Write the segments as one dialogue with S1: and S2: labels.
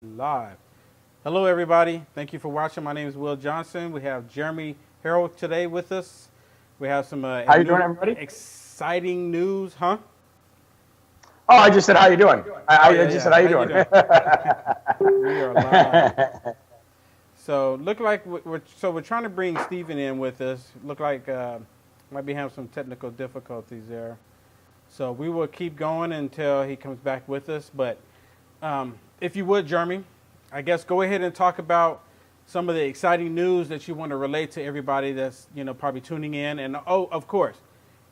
S1: Live. Hello, everybody. Thank you for watching. My name is Will Johnson. We have Jeremy Herrell today with us. We have some
S2: how you doing, everybody?
S1: Exciting news, huh?
S2: Oh, I just said how you doing. I just said how you doing.
S1: We are live. So look like we're trying to bring Steven in with us. Look like might be having some technical difficulties there. So we will keep going until he comes back with us. But if you would, Jeremy, I guess go ahead and talk about some of the exciting news that you want to relate to everybody that's probably tuning in. And of course,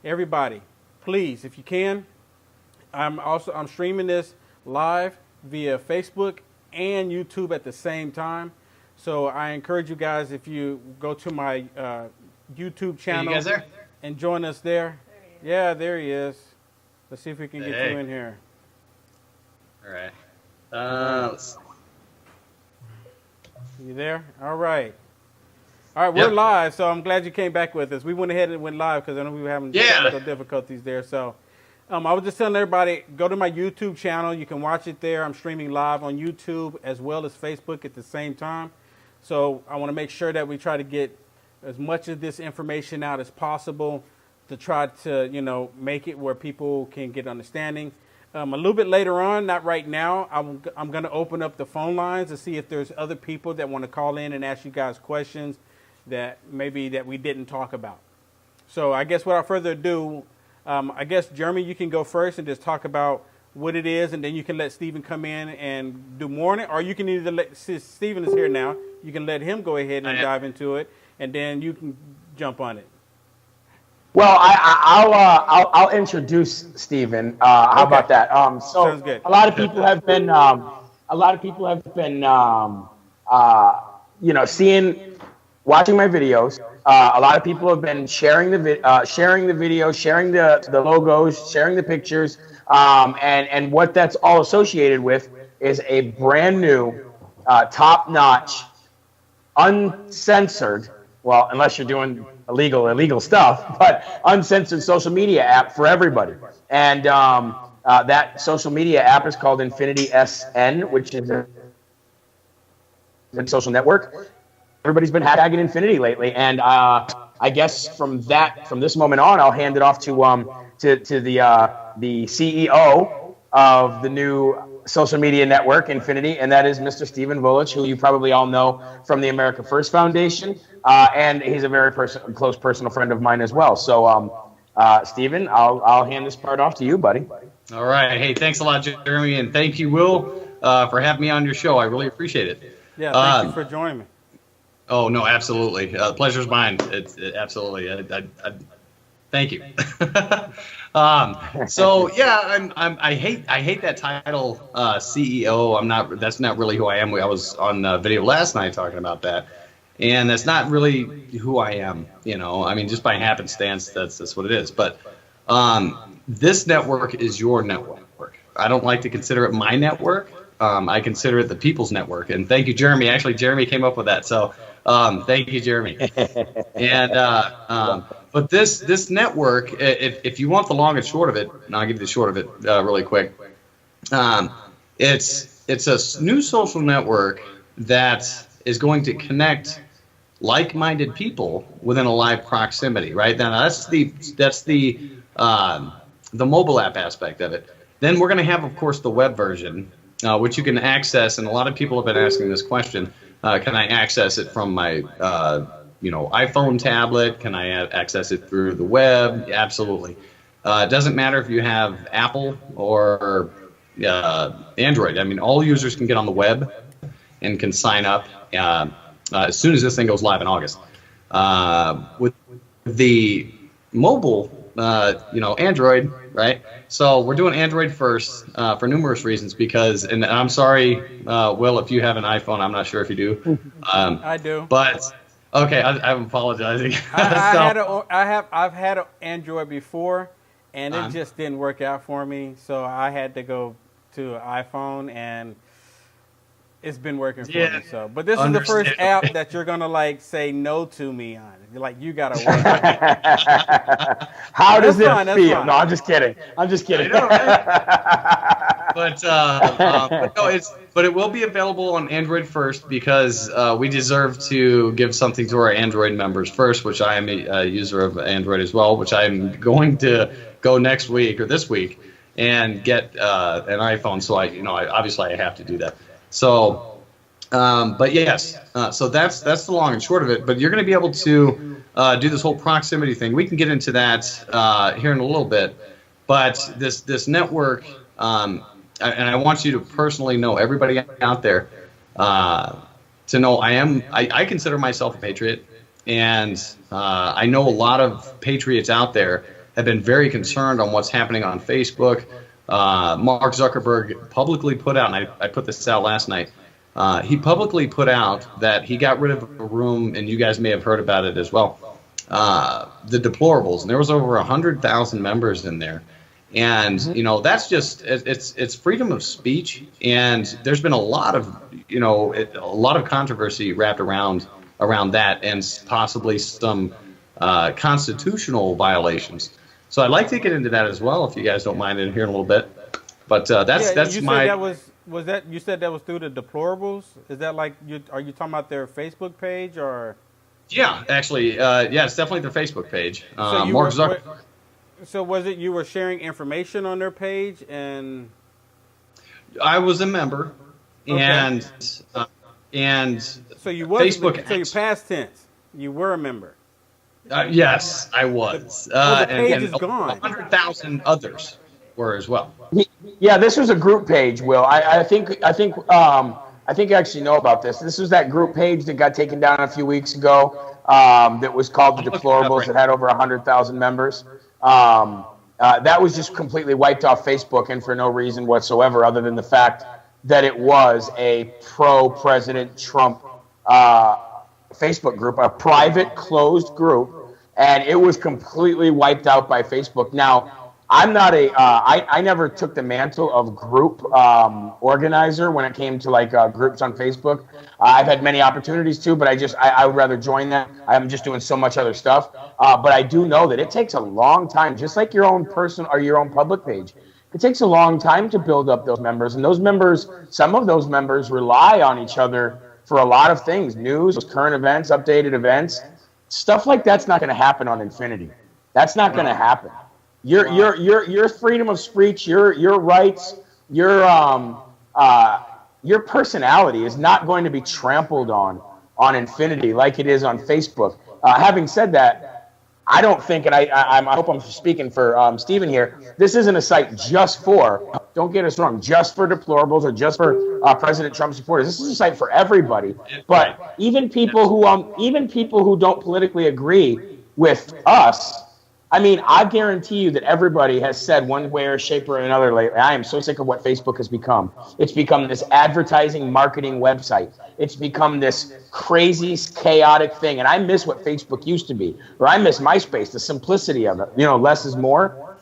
S1: everybody, please, if you can, I'm streaming this live via Facebook and YouTube at the same time. So I encourage you guys, if you go to my YouTube channel,
S3: you guys there?
S1: And join us there. Yeah, there he is. Let's see if we can get you in here.
S3: All right.
S1: You there? All right. All right, we're live, so I'm glad you came back with us. We went ahead and went live because I know we were having technical difficulties there. So I was just telling everybody, go to my YouTube channel. You can watch it there. I'm streaming live on YouTube as well as Facebook at the same time. So I want to make sure that we try to get as much of this information out as possible to try to, make it where people can get understanding. A little bit later on, not right now, I'm going to open up the phone lines to see if there's other people that want to call in and ask you guys questions that maybe that we didn't talk about. So I guess without further ado, I guess, Jeremy, you can go first and just talk about what it is, and then you can let Steven come in and do more on it, or you can either since Steven is here now, you can let him go ahead and dive into it, and then you can jump on it.
S2: Well, I'll introduce Steven. How about that? So
S1: sounds good.
S2: A lot of people have been watching my videos. A lot of people have been sharing the video, sharing the logos, sharing the pictures, and what that's all associated with is a brand new, top-notch, uncensored. Well, unless you're doing illegal stuff, but uncensored social media app for everybody. And that social media app is called Infinity SN, which is a social network. Everybody's been hashtagging Infinity lately, and I guess from this moment on, I'll hand it off to the CEO of the new social media network, Infinity, and that is Mr. Steven Vulich, who you probably all know from the America First Foundation, and he's a very close personal friend of mine as well. So, Steven, I'll hand this part off to you, buddy.
S3: All right. Hey, thanks a lot, Jeremy, and thank you, Will, for having me on your show. I really appreciate it.
S1: Yeah, thank you for joining me.
S3: Oh no, absolutely. The pleasure's mine. Absolutely. I thank you. So yeah, I hate that title, CEO. That's not really who I am. I was on video last night talking about that, and that's not really who I am. I mean, just by happenstance, that's what it is. But this network is your network. I don't like to consider it my network. I consider it the people's network. And thank you, Jeremy. Actually, Jeremy came up with that. So thank you, Jeremy. And but this network, if you want the long and short of it, and I'll give you the short of it really quick. It's a new social network that is going to connect like-minded people within a live proximity. Right now, that's the mobile app aspect of it. Then we're going to have, of course, the web version, which you can access, and a lot of people have been asking this question: can I access it from my iPhone tablet? Can I access it through the web? Yeah, absolutely. It doesn't matter if you have Apple or Android. I mean, all users can get on the web and can sign up as soon as this thing goes live in August. With the mobile, Android, right? So we're doing Android first for numerous reasons because, and I'm sorry, Will, if you have an iPhone, I'm not sure if you do.
S1: I do.
S3: But okay, I'm apologizing.
S1: I've had an Android before, and it just didn't work out for me. So I had to go to an iPhone, and it's been working for me. So, but this is the first app that you're gonna say no to me on. You're like, you gotta work.
S2: How does it feel? No, I'm just kidding. I know, right?
S3: but no, but it will be available on Android first because we deserve to give something to our Android members first, which I am a user of Android as well, which I'm going to go next week or this week and get an iPhone. So obviously I have to do that. So, but yes, so that's the long and short of it. But you're going to be able to do this whole proximity thing. We can get into that here in a little bit. But this network, and I want you to personally know, everybody out there, to know I consider myself a patriot, and I know a lot of patriots out there have been very concerned on what's happening on Facebook. Mark Zuckerberg publicly put out, and I put this out last night, he publicly put out that he got rid of a room, and you guys may have heard about it as well, the deplorables, and there was over 100,000 members in there. And that's just it's freedom of speech, and there's been a lot of controversy wrapped around that, and possibly some constitutional violations. So I'd like to get into that as well, if you guys don't mind, in here in a little bit. But that's
S1: you
S3: my.
S1: Said was that you said that was through the deplorables? Is that like are you talking about their Facebook page or? Yeah,
S3: actually, it's definitely their Facebook page. Mark Zuckerberg.
S1: So was it you were sharing information on their page, and
S3: I was a member,
S1: okay.
S3: and
S1: so you was
S3: Facebook.
S1: So you past tense, you were a member.
S3: Yes, I was.
S1: The page is
S3: gone.
S1: gone.
S3: 100,000 others were as well.
S2: Yeah, this was a group page, Will. I think you actually know about this. This was that group page that got taken down a few weeks ago. That was called the Deplorables. That had over 100,000 members. That was just completely wiped off Facebook, and for no reason whatsoever other than the fact that it was a pro-President Trump Facebook group, a private, closed group, and it was completely wiped out by Facebook. Now, I'm not I never took the mantle of group organizer when it came to groups on Facebook. I've had many opportunities to, but I would rather join that. I'm just doing so much other stuff. But I do know that it takes a long time, just like your own person or your own public page. It takes a long time to build up those members, and those members, some of those members rely on each other for a lot of things: news, current events, updated events, stuff like that's not going to happen on Infinity. That's not going to happen. Your freedom of speech, your rights, your personality is not going to be trampled on Infinity like it is on Facebook. Having said that, I don't think, and I hope I'm speaking for Steven here, this isn't a site just for, don't get us wrong, just for deplorables or just for President Trump supporters. This is a site for everybody. But even people who don't politically agree with us, I mean, I guarantee you that everybody has said one way or shape or another lately, I am so sick of what Facebook has become. It's become this advertising marketing website. It's become this crazy, chaotic thing. And I miss what Facebook used to be, or I miss MySpace, the simplicity of it. Less is more.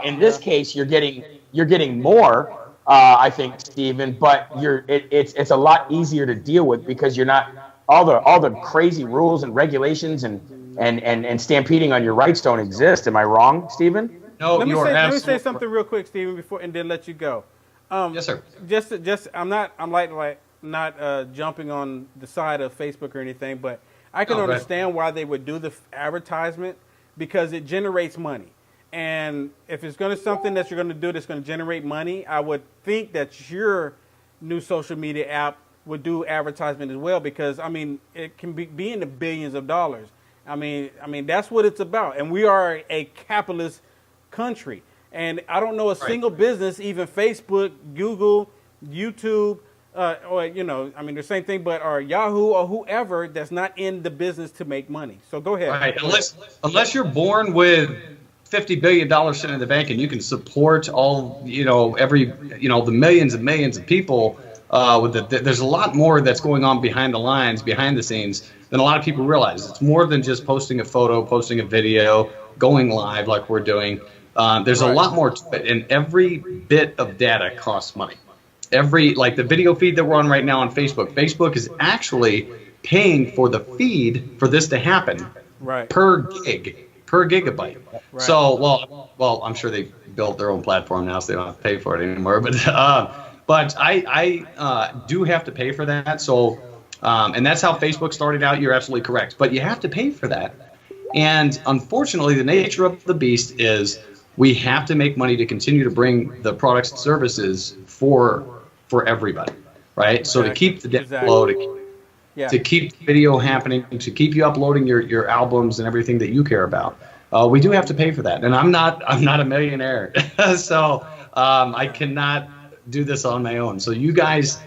S2: In this case, you're getting more, I think, Steven, but it's a lot easier to deal with because you're not all the crazy rules and regulations and stampeding on your rights don't exist. Am I wrong, Stephen?
S3: No,
S1: let me say something real quick, Stephen, before and then let you go.
S3: Yes, sir.
S1: Just I'm not jumping on the side of Facebook or anything, but I can understand why they would do the advertisement because it generates money. And if it's going to something that you're going to do that's going to generate money, I would think that your new social media app would do advertisement as well because I mean it can be in the billions of dollars. I mean that's what it's about, and we are a capitalist country. And I don't know a single business, even Facebook, Google, YouTube, or the same thing, but or Yahoo or whoever that's not in the business to make money. So go ahead.
S3: Right. Unless you're born with $50 billion sitting in the bank and you can support all the millions and millions of people. There's a lot more that's going on behind the lines, behind the scenes, than a lot of people realize. It's more than just posting a photo, posting a video, going live like we're doing. There's a lot more to it, and every bit of data costs money. The video feed that we're on right now on Facebook, Facebook is actually paying for the feed for this to happen per per gigabyte.
S1: Right.
S3: So, well, I'm sure they built their own platform now, so they don't have to pay for it anymore. But I do have to pay for that. So, and that's how Facebook started out. You're absolutely correct. But you have to pay for that. And unfortunately, the nature of the beast is we have to make money to continue to bring the products and services for everybody, right? Exactly. So to keep the download, to keep video happening, to keep you uploading your albums and everything that you care about, we do have to pay for that. And I'm not a millionaire, so I cannot do this on my own. So you guys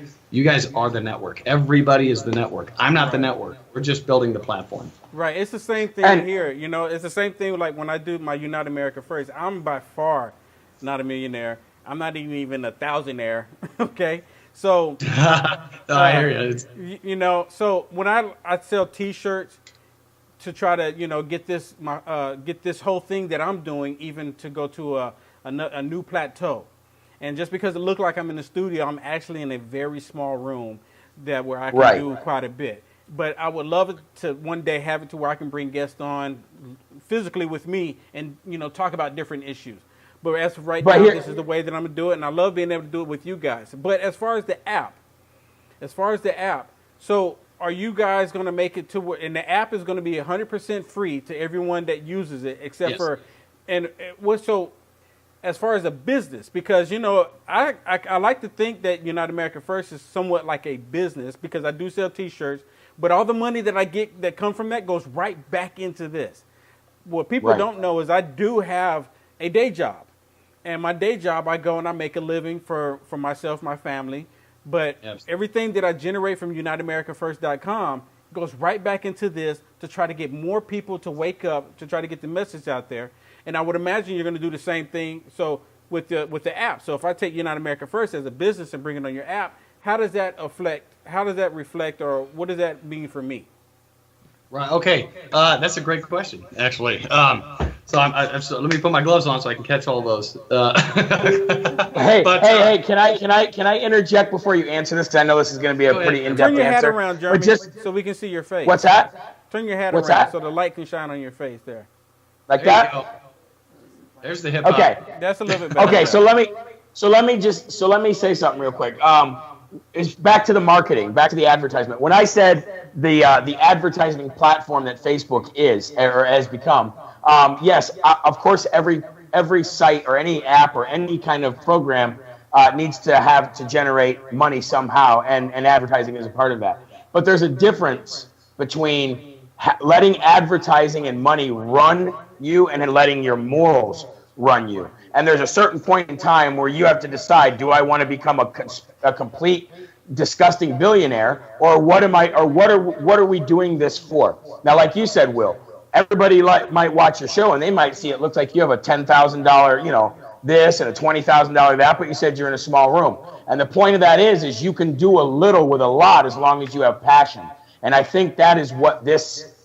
S3: are the network. Everybody is the network. I'm not the network. We're just building the platform.
S1: Right. It's the same thing here. You know, it's the same thing like when I do my Unite America First. I'm by far not a millionaire. I'm not even a thousandaire. Okay. So,
S3: I hear you.
S1: You know, so when I sell T-shirts to try to, you know, get this whole thing that I'm doing even to go to a new plateau. And just because it looked like I'm in the studio, I'm actually in a very small room where I can do quite a bit. But I would love it to one day have it to where I can bring guests on physically with me and, you know, talk about different issues. But as of right now, this is the way that I'm going to do it, and I love being able to do it with you guys. But as far as the app, so are you guys going to make it to where, and the app is going to be 100% free to everyone that uses it, except for, and what's so, as far as a business, because, you know, I like to think that United America First is somewhat like a business because I do sell T-shirts, but all the money that I get that come from that goes right back into this. What people don't know is I do have a day job. And my day job, I go and I make a living for myself, my family. But everything that I generate from UniteAmericaFirst.com goes right back into this to try to get more people to wake up, to try to get the message out there. And I would imagine you're going to do the same thing. So with the app. So if I take United America First as a business and bring it on your app, how does that reflect, or what does that mean for me?
S3: Right. Okay. That's a great question, actually. So let me put my gloves on so I can catch all those.
S2: Hey! Can I interject before you answer this? Because I know this is going to be a pretty in-depth answer.
S1: Turn your hat around, Jeremy, so we can see your face.
S2: What's that?
S1: Turn your hat around so the light can shine on your face there.
S2: Like that?
S3: There's the hip hop.
S2: Okay.
S1: That's a little bit better.
S2: Okay. So let me say something real quick. It's back to the marketing, back to the advertisement. When I said the advertising platform that Facebook is or has become, yes, of course, every site or any app or any kind of program needs to generate money somehow, and advertising is a part of that. But there's a difference between letting advertising and money run you and then letting your morals run you. And there's a certain point in time where you have to decide: do I want to become a complete disgusting billionaire, or what are we doing this for? Now, like you said, Will, everybody might watch your show and they might see it looks like you have a $10,000, you know, this and a $20,000 that, but you said you're in a small room. And the point of that is you can do a little with a lot as long as you have passion. And I think that is what this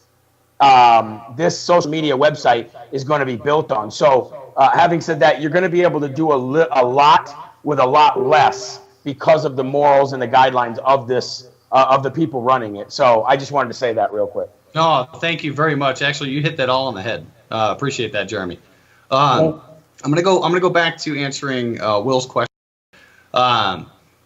S2: social media website is going to be built on. So having said that, you're going to be able to do a lot with a lot less because of the morals and the guidelines of this of the people running it. So I just wanted to say that real quick.
S3: No, thank you very much. Actually, you hit that all on the head. Appreciate that, Jeremy. I'm gonna go back to answering Will's question.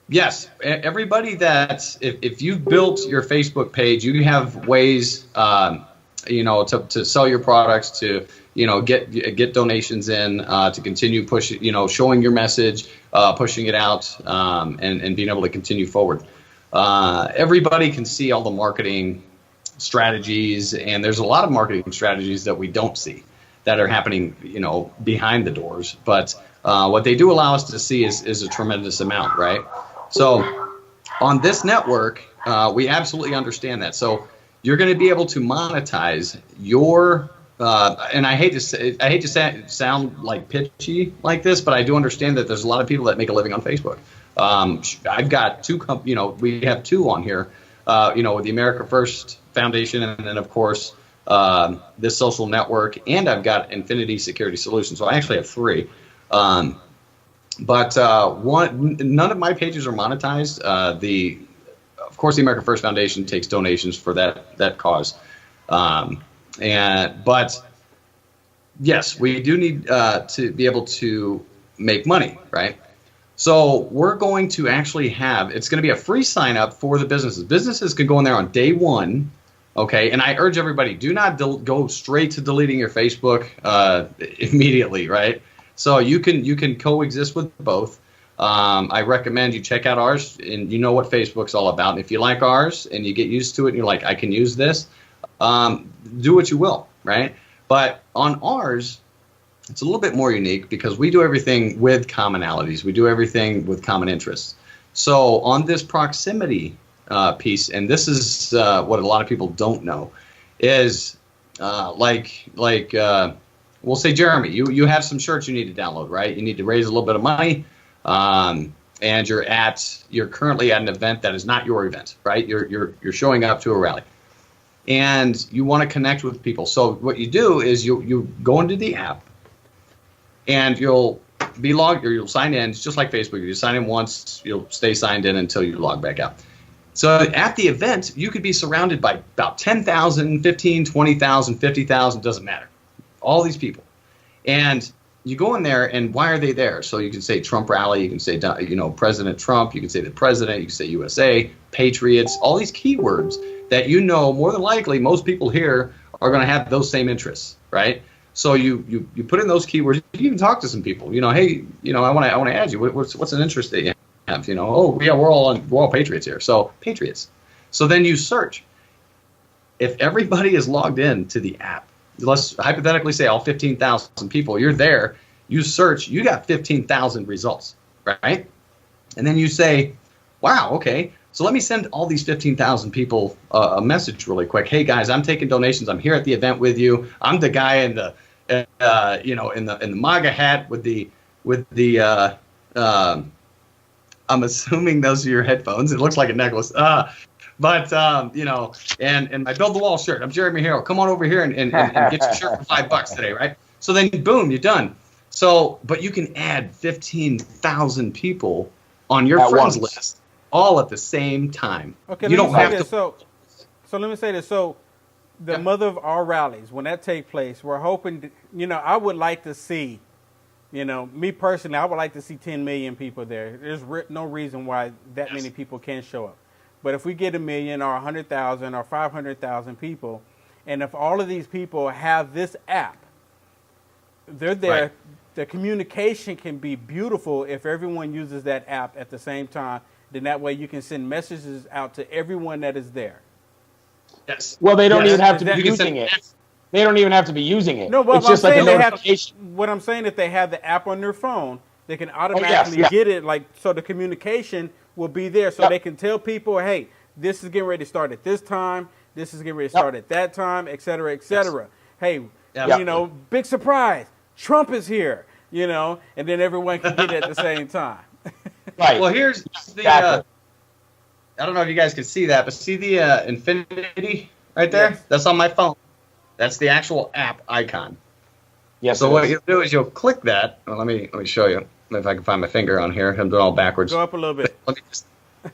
S3: Yes, everybody if you've built your Facebook page, you have ways to sell your products, to get donations in, to continue pushing, showing your message, pushing it out, and being able to continue forward. Everybody can see all the marketing strategies, and there's a lot of marketing strategies that we don't see that are happening, behind the doors. But what they do allow us to see is a tremendous amount, right? So on this network, we absolutely understand that. So you're going to be able to monetize your and I hate to sound like pitchy like this, but I do understand that there's a lot of people that make a living on Facebook. I've got two, we have two on here, with the America First Foundation, and then of course this social network, and I've got Infinity Security Solutions. So I actually have three. But none of my pages are monetized. Of course, the America First Foundation takes donations for that cause. But yes, we do need to be able to make money, right? So we're going to actually it's going to be a free sign up for the businesses. Businesses can go in there on day one, okay? And I urge everybody, do not go straight to deleting your Facebook immediately, right? So you can coexist with both. I recommend you check out ours, and you know what Facebook's all about. And if you like ours and you get used to it and you're like, I can use this, do what you will, right? But on ours, it's a little bit more unique because we do everything with commonalities. We do everything with common interests. So on this proximity piece, and this is what a lot of people don't know, is we'll say, Jeremy, you have some shirts you need to download, right? You need to raise a little bit of money, and you're currently at an event that is not your event, right? You're showing up to a rally, and you want to connect with people. So what you do is you go into the app. And you'll be logged, or you'll sign in. It's just like Facebook. You sign in once, you'll stay signed in until you log back out. So at the event, you could be surrounded by about 10,000, 15, 20,000, 50,000, doesn't matter. All these people. And you go in there, and why are they there? So you can say Trump rally, you can say, President Trump, you can say the president, you can say USA, Patriots, all these keywords that more than likely most people here are going to have those same interests, right? So you put in those keywords. You can even talk to some people. Hey, I want to add you. What's an interest that you have? Oh yeah, we're all patriots here. So patriots. So then you search. If everybody is logged in to the app, let's hypothetically say all 15,000 people, you're there. You search. You got 15,000 results, right? And then you say, wow, okay. So let me send all these 15,000 people a message really quick. Hey guys, I'm taking donations. I'm here at the event with you. I'm the guy in the in the MAGA hat with the I'm assuming those are your headphones. It looks like a necklace. And my Build the Wall shirt. I'm Jeremy Herrell. Come on over here and get your shirt for $5 today, right? So then boom, you're done. So, but you can add 15,000 people on your friends list all at the same time.
S1: Okay,
S3: you don't have to.
S1: So let me say this. So the mother of all rallies, when that take place, we're hoping, I would like to see, me personally, I would like to see 10 million people there. There's no reason why that many people can't show up. But if we get 1 million or 100,000 or 500,000 people, and if all of these people have this app, they're there. Right. The communication can be beautiful if everyone uses that app at the same time. Then that way you can send messages out to everyone that is there.
S2: Yes. Well, they don't even have to be using it. They don't even have to be using it.
S1: No, but
S2: it's just like a notification.
S1: What I'm saying, if they have the app on their phone, they can automatically get it. So the communication will be there, so they can tell people, hey, this is getting ready to start at this time. This is getting ready to start at that time, et cetera, et cetera. Yes. Hey, big surprise, Trump is here. And then everyone can get it at the same time.
S2: Right.
S3: Well, here's the. I don't know if you guys can see that, but see the infinity right there? Yes. That's on my phone. That's the actual app icon.
S2: Yes.
S3: So what you'll do is you'll click that. Well, let me show you if I can find my finger on here. I'm doing all backwards.
S1: Go up a little bit.
S3: Let me just.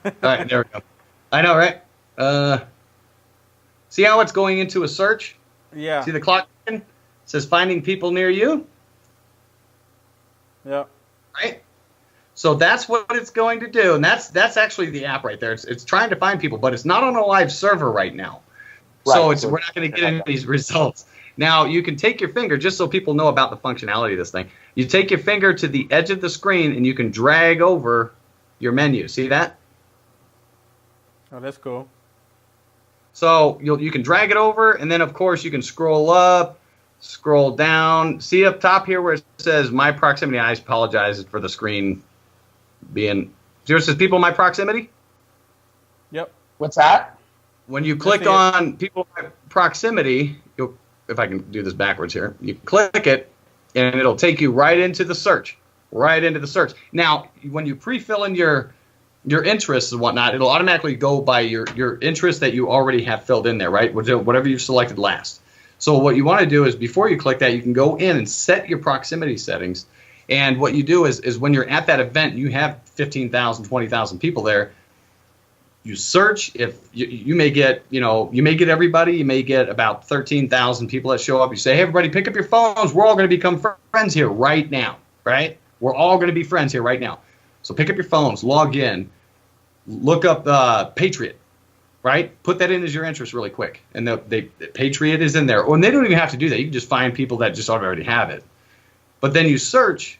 S3: All right, there we go. I know, right? See how it's going into a search?
S1: Yeah.
S3: See the clock? It says finding people near you.
S1: Yeah.
S3: Right. So that's what it's going to do, and that's actually the app right there. It's trying to find people, but it's not on a live server right now. Right. So we're not going to get into these results. Now, you can take your finger, just so people know about the functionality of this thing. You take your finger to the edge of the screen, and you can drag over your menu. See that?
S1: Oh, that's cool.
S3: So you can drag it over, and then, of course, you can scroll up, scroll down. See up top here where it says My Proximity? I apologize for the screen being... See where it says People in My Proximity?
S1: Yep.
S2: What's that?
S3: When you click on People in My Proximity, if I can do this backwards here, you click it, and it'll take you right into the search. Right into the search. Now, when you pre-fill in your interests and whatnot, it'll automatically go by your interests that you already have filled in there, right? Whatever you've selected last. So what you want to do is before you click that, you can go in and set your proximity settings. And what you do is when you're at that event, you have 15,000, 20,000 people there. you search. If you may get, you may get everybody. You may get about 13,000 people that show up. You say, hey, everybody, pick up your phones. We're all going to become friends here right now, right? We're all going to be friends here right now. So pick up your phones, log in, look up Patriot, right? Put that in as your interest really quick. And the Patriot is in there. And they don't even have to do that. You can just find people that just already have it. But then you search,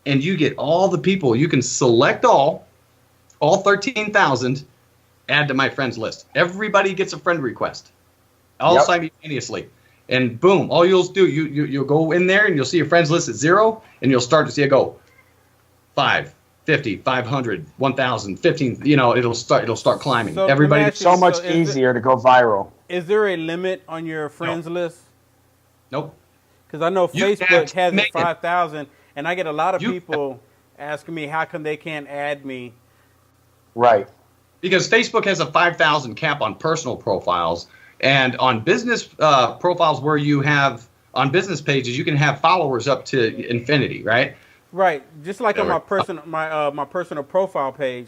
S3: and you get all the people. You can select all 13,000, add to my friends list. Everybody gets a friend request, all simultaneously. And boom, all you'll do, you'll go in there and you'll see your friends list at 0, and you'll start to see it go 5, 50, 500, 1,000, 15. It'll start climbing.
S1: So
S3: Everybody,
S2: It's so much easier to go viral.
S1: Is there a limit on your friends list?
S3: Nope.
S1: Because I know
S3: You
S1: Facebook
S3: have
S1: has 5,000, and I get a lot of people asking me how come they can't add me.
S2: Right.
S3: Because Facebook has a 5,000 cap on personal profiles, and on business profiles where you have, on business pages, you can have followers up to infinity, right?
S1: Right. Just like on my personal profile page.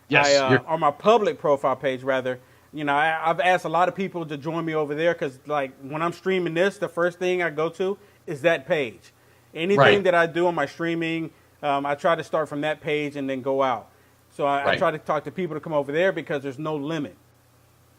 S3: Yes.
S1: On my public profile page, rather. I've asked a lot of people to join me over there because, like, when I'm streaming this, the first thing I go to is that page. Anything that I do on my streaming, I try to start from that page and then go out. So I try to talk to people to come over there because there's no limit.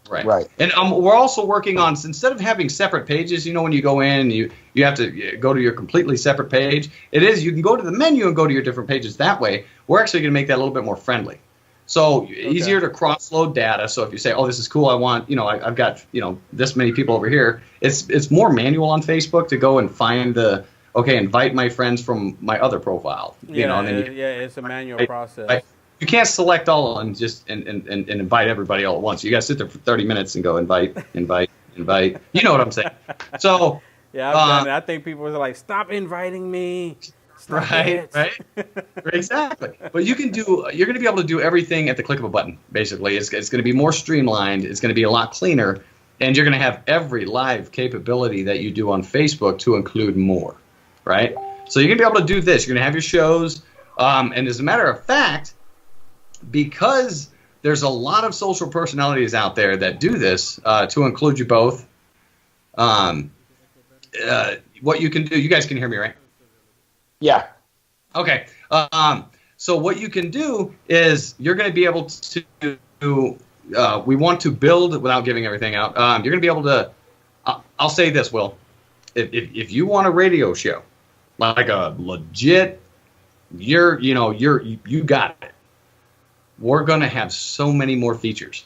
S3: Right. And we're also working on, instead of having separate pages, when you go in, you have to go to your completely separate page. You can go to the menu and go to your different pages that way. We're actually going to make that a little bit more friendly. So easier to cross-load data. So if you say, oh, this is cool, I want, I've got, this many people over here. It's more manual on Facebook to go and find invite my friends from my other profile.
S1: It's a manual process.
S3: You can't select all and just and invite everybody all at once. You got to sit there for 30 minutes and go invite. You know what I'm saying? So
S1: yeah, I've done it. I think people are like, stop inviting me.
S3: Right. Exactly. But you're going to be able to do everything at the click of a button, basically. It's going to be more streamlined. It's going to be a lot cleaner. And you're going to have every live capability that you do on Facebook to include more, right? So you're going to be able to do this. You're going to have your shows. And as a matter of fact, because there's a lot of social personalities out there that do this, to include you both, what you can do, you guys can hear me, right?
S2: Yeah.
S3: Okay. So what you can do is you're going to be able to, we want to build, without giving everything out, you're going to be able to, I'll say this, Will, if you want a radio show, like a legit, you got it. We're going to have so many more features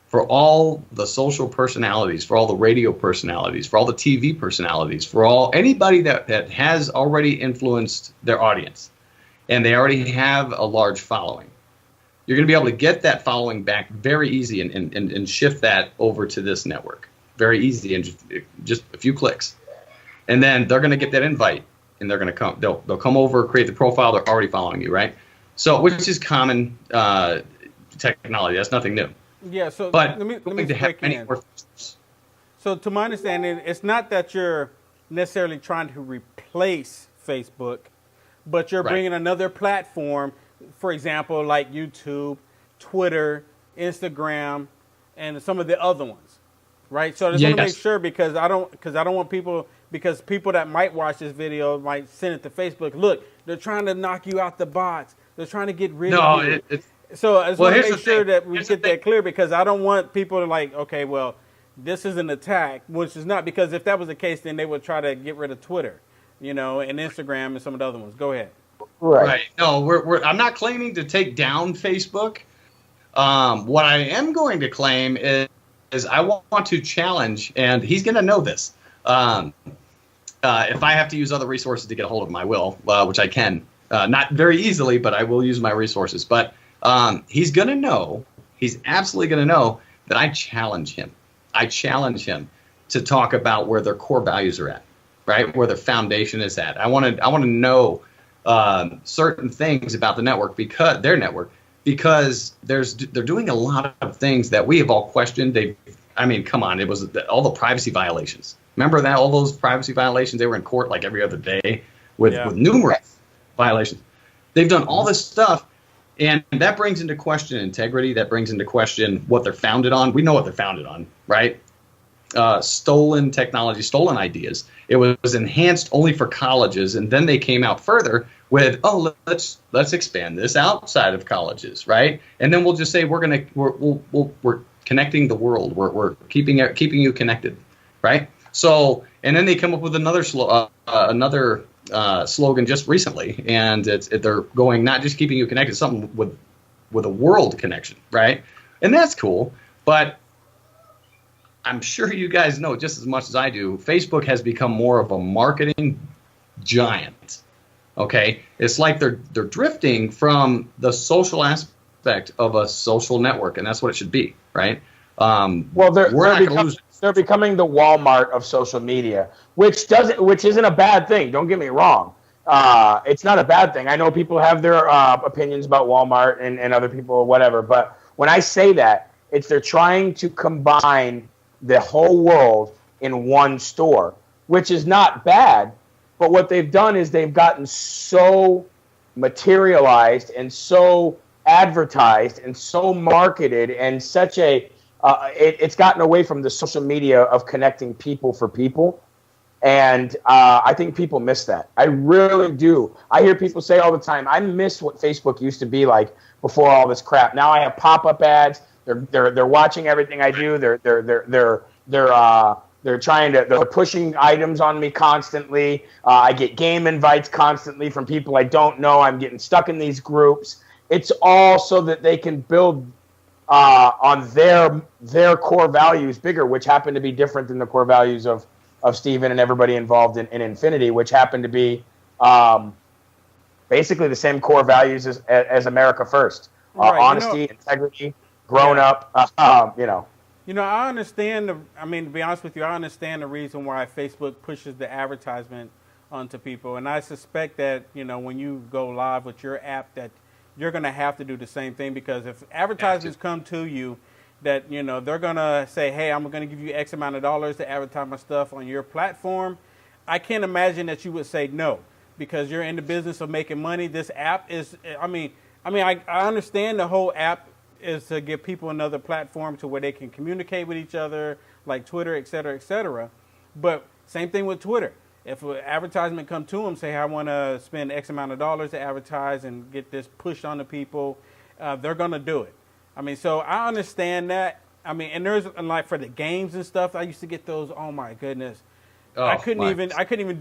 S3: for all the social personalities, for all the radio personalities, for all the TV personalities, for anybody that has already influenced their audience and they already have a large following. You're going to be able to get that following back very easy and shift that over to this network. Very easy, and just a few clicks. And then they're going to get that invite, and they're going to come. They'll come over, create the profile. They're already following you, right? So, which is common technology. That's nothing new.
S1: Yeah. So
S3: but
S1: let me
S3: to have many more features.
S1: So to my understanding, it's not that you're necessarily trying to replace Facebook, but you're bringing another platform, for example, like YouTube, Twitter, Instagram, and some of the other ones, right? So I just want to make sure because I don't want people that might watch this video might send it to Facebook. Look, they're trying to knock you out the box. They're trying to get rid of you. So I just want to make sure that we get that clear because I don't want people to like, okay, well, this is an attack, which is not, because if that was the case, then they would try to get rid of Twitter, and Instagram and some of the other ones. Go ahead.
S2: Right.
S3: No, I'm not claiming to take down Facebook. What I am going to claim is I want to challenge, and he's going to know this. If I have to use other resources to get a hold of him, I will, which I can. Not very easily, but I will use my resources. But he's going to know, he's absolutely going to know that I challenge him. I challenge him to talk about where their core values are at, right? Where their foundation is at. I want to know certain things about the network because they're doing a lot of things that we have all questioned. Come on, it was all the privacy violations. Remember that, all those privacy violations? They were in court like every other day with numerous violations. They've done all this stuff, And that brings into question integrity. That brings into question what they're founded on. We know what they're founded on, right? Stolen technology, stolen ideas. It was enhanced only for colleges, and then they came out further with, oh, let's expand this outside of colleges, right? And then we'll just say we're connecting the world. We're keeping you connected, right? So, and then they come up with another slogan just recently, and they're going not just keeping you connected, something with a world connection, right? And that's cool, but I'm sure you guys know just as much as I do, Facebook has become more of a marketing giant. Okay, it's like they're drifting from the social aspect of a social network, and that's what it should be, right?
S2: Well, they're becoming the Walmart of social media, which isn't a bad thing. Don't get me wrong. It's not a bad thing. I know people have their opinions about Walmart and other people, whatever. But when I say that, they're trying to combine the whole world in one store, which is not bad. But what they've done is they've gotten so materialized and so advertised and so marketed and such a it's gotten away from the social media of connecting people for people. And I think people miss that. I really do. I hear people say all the time, I miss what Facebook used to be like before all this crap. Now I have pop-up ads. They're watching everything I do. They're pushing items on me constantly. I get game invites constantly from people I don't know. I'm getting stuck in these groups. It's all so that they can build on their core values bigger, which happen to be different than the core values of Steven and everybody involved in Infinity, which happen to be basically the same core values as America First. Right. Honesty, integrity, grown up,
S1: I understand to be honest with you, I understand the reason why Facebook pushes the advertisement onto people. And I suspect that, when you go live with your app, that you're going to have to do the same thing, because if advertisers come to you that, they're going to say, hey, I'm going to give you X amount of dollars to advertise my stuff on your platform, I can't imagine that you would say no, because you're in the business of making money. This app is, I understand the whole app is to give people another platform to where they can communicate with each other, like Twitter, et cetera, et cetera. But same thing with Twitter. If an advertisement come to them, say, I want to spend X amount of dollars to advertise and get this pushed on the people, they're going to do it. So I understand that. And there's like for the games and stuff, I used to get those. Oh my goodness. I couldn't even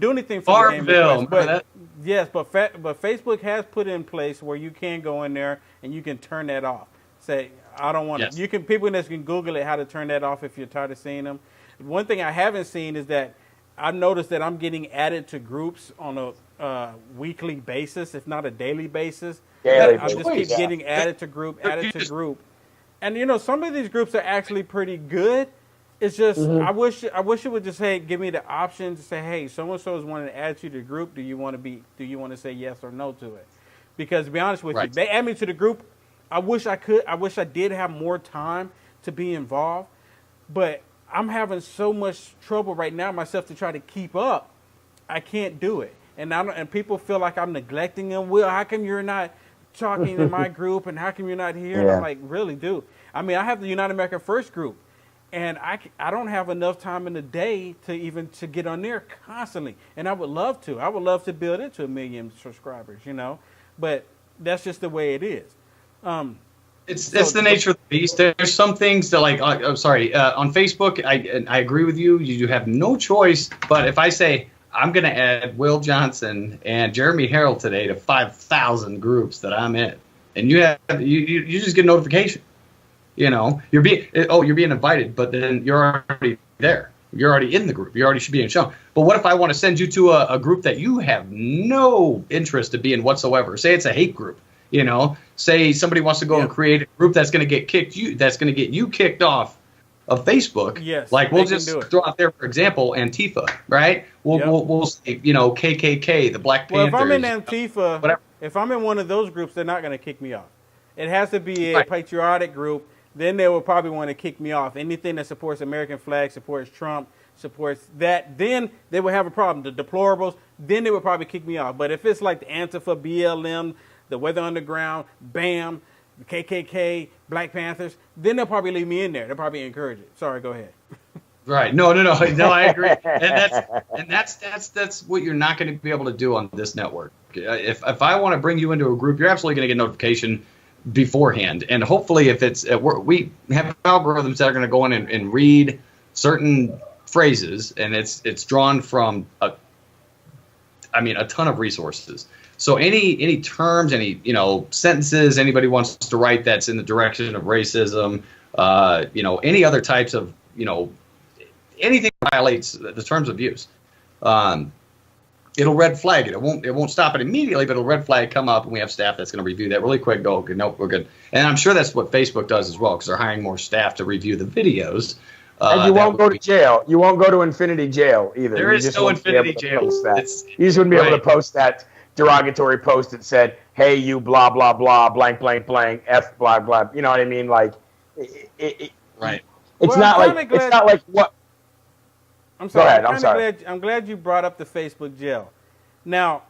S1: do anything for the game request. But yes, but Facebook has put in place where you can go in there and you can turn that off. Say, I don't want to. You can, people that can Google it how to turn that off if you're tired of seeing them. One thing I haven't seen is that I've noticed that I'm getting added to groups on a weekly basis, if not a daily basis. I just keep getting added to group. And some of these groups are actually pretty good. It's just I wish it would just give me the option to say, hey, so and so is wanting to add you to the group. Do you want to say yes or no to it? Because to be honest with you, they add me to the group. I wish I could. I wish I did have more time to be involved, but I'm having so much trouble right now myself to try to keep up. I can't do it, and people feel like I'm neglecting them. Will, how come you're not talking in my group, and how come you're not here? And I'm like, really, dude. I have the United American First group, and I don't have enough time in the day to get on there constantly, and I would love to. I would love to build it to 1 million subscribers, but that's just the way it is.
S3: It's the nature of the beast. There's some things that on Facebook, I agree with you. You have no choice. But if I say I'm going to add Will Johnson and Jeremy Herrell today to 5,000 groups that I'm in, and you just get a notification. You're being invited, but then you're already there. You're already in the group. You already should be shown. But what if I want to send you to a group that you have no interest to be in whatsoever? Say it's a hate group. Say somebody wants to go and create a group that's going to get you kicked off of Facebook. Yes. Like we'll just throw out there, for example, Antifa, right? We'll say, KKK, the Black Panthers.
S1: Well, if I'm in Antifa, whatever. If I'm in one of those groups, they're not going to kick me off. It has to be a patriotic group. Then they will probably want to kick me off. Anything that supports American flag, supports Trump, supports that, then they will have a problem. The deplorables, then they would probably kick me off. But if it's like the Antifa, BLM, the Weather Underground, BAM, the KKK, Black Panthers, then they'll probably leave me in there. They'll probably encourage it. Sorry, go ahead.
S3: Right. No, I agree. And that's what you're not going to be able to do on this network. If I want to bring you into a group, you're absolutely going to get notification beforehand. And hopefully if it's we have algorithms that are going to go in and read certain phrases, and it's drawn from a ton of resources. So any terms, any sentences anybody wants to write that's in the direction of racism, any other types of anything that violates the terms of use, it'll red flag it. It won't stop it immediately, but it'll red flag come up, and we have staff that's going to review that really quick. Go, nope, we're good. And I'm sure that's what Facebook does as well, because they're hiring more staff to review the videos.
S2: And you won't go to jail. You won't go to Infinity Jail either.
S3: There is no Infinity Jail.
S2: You just wouldn't be able to post that derogatory post that said, "Hey, you blah blah blah blank blank blank f blah blah." You know what I mean? Like,
S3: right.
S2: It's not like what.
S1: I'm sorry.
S2: Go ahead. I'm sorry.
S1: I'm glad you brought up the Facebook jail. Now,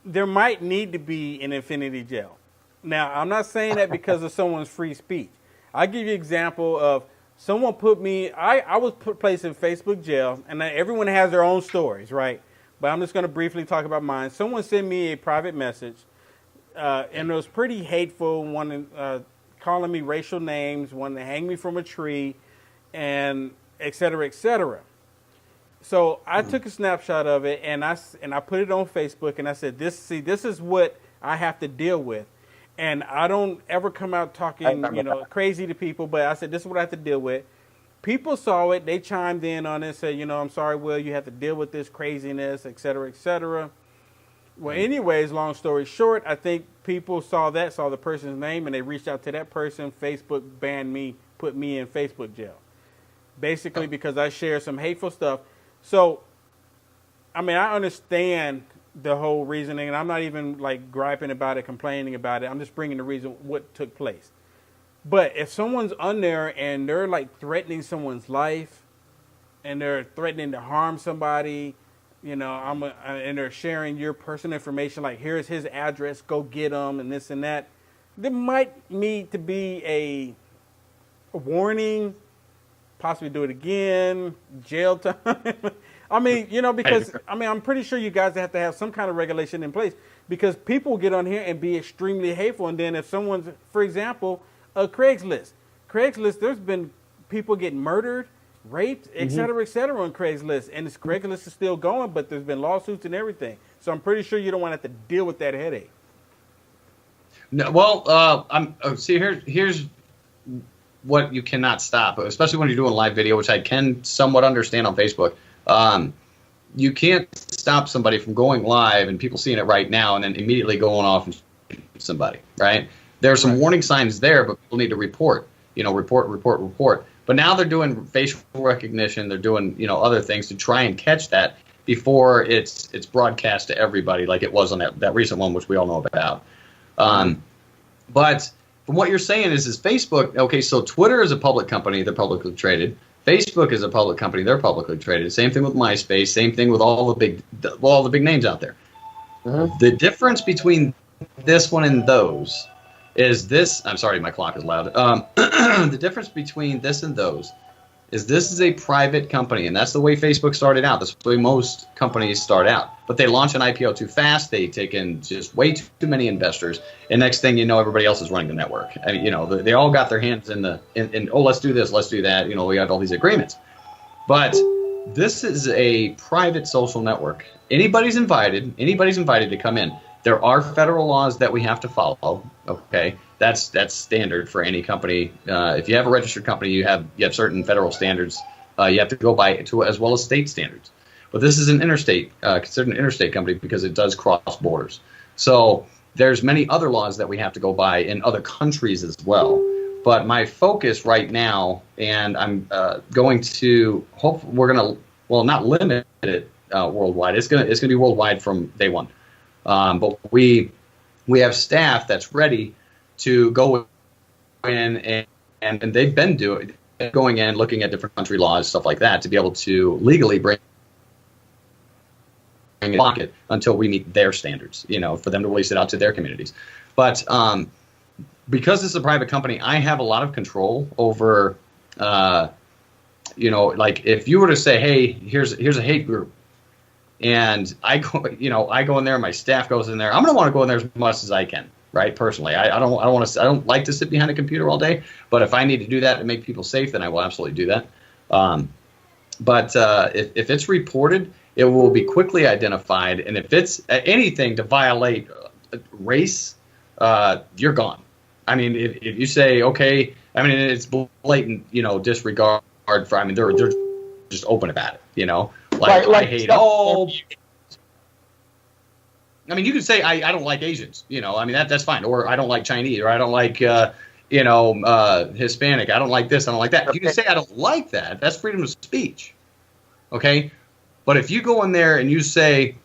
S1: there might need to be an Infinity Jail. Now, I'm not saying that because of someone's free speech. I'll give you an example of someone put me, I was placed in Facebook jail, and everyone has their own stories, right? But I'm just going to briefly talk about mine. Someone sent me a private message, and it was pretty hateful, calling me racial names, wanting to hang me from a tree, and et cetera, et cetera. So I took a snapshot of it, and I put it on Facebook, and I said, this is what I have to deal with. And I don't ever come out talking, crazy to people, but I said, this is what I have to deal with. People saw it. They chimed in on it and said, I'm sorry, Will, you have to deal with this craziness, et cetera, et cetera. Well, anyways, long story short, I think people saw the person's name, and they reached out to that person. Facebook banned me, put me in Facebook jail, basically because I shared some hateful stuff. So, I understand the whole reasoning, and I'm not even like griping about it, complaining about it. I'm just bringing the reason what took place. But if someone's on there and they're like threatening someone's life, and they're threatening to harm somebody, and they're sharing your personal information, like here's his address, go get him, and this and that, there might need to be a warning, possibly do it again, jail time. Because I'm pretty sure you guys have to have some kind of regulation in place, because people get on here and be extremely hateful. And then if someone's, for example, Craigslist, there's been people getting murdered, raped, et cetera, on Craigslist. And Craigslist is still going, but there's been lawsuits and everything. So I'm pretty sure you don't want to have to deal with that headache.
S3: No, well, here's what you cannot stop, especially when you're doing live video, which I can somewhat understand on Facebook. You can't stop somebody from going live and people seeing it right now and then immediately going off and shooting somebody, right? There are some warning signs there, but people need to report. Report. But now they're doing facial recognition. They're doing, other things to try and catch that before it's broadcast to everybody, like it was on that recent one, which we all know about. But from what you're saying is Facebook. Okay, so Twitter is a public company; they're publicly traded. Facebook is a public company; they're publicly traded. Same thing with MySpace. Same thing with all the big names out there. The difference between this one and those is this. I'm sorry, my clock is loud. The difference between this and those is this is a private company, and that's the way Facebook started out. That's the way most companies start out. But they launch an IPO too fast. They take in just way too many investors, and next thing you know, everybody else is running the network. I mean, they all got their hands in let's do this, let's do that. We have all these agreements. But this is a private social network. Anybody's invited to come in. There are federal laws that we have to follow. Okay, that's standard for any company. If you have a registered company, you have certain federal standards you have to go by, as well as state standards. But this is an considered an interstate company because it does cross borders. So there's many other laws that we have to go by in other countries as well. But my focus right now, and I'm going to not limit it worldwide. It's gonna be worldwide from day one. But we have staff that's ready to go in and they've been going in, looking at different country laws, stuff like that, to be able to legally bring to block it until we meet their standards, for them to release it out to their communities. But because this is a private company, I have a lot of control over, like if you were to say, hey, here's a hate group, and I go in there, my staff goes in there, I'm going to want to go in there as much as I can, right? Personally, I don't like to sit behind a computer all day, but if I need to do that to make people safe, then I will absolutely do that. But if it's reported, it will be quickly identified, and if it's anything to violate race, you're gone. I mean, if you say, okay, I mean, it's blatant, disregard for, I mean, they're just open about it, like I hate all. I mean, you can say I don't like Asians, I mean, that's fine, or I don't like Chinese, or I don't like, Hispanic, I don't like this, I don't like that. You can say I don't like that. That's freedom of speech, okay? But if you go in there and you say,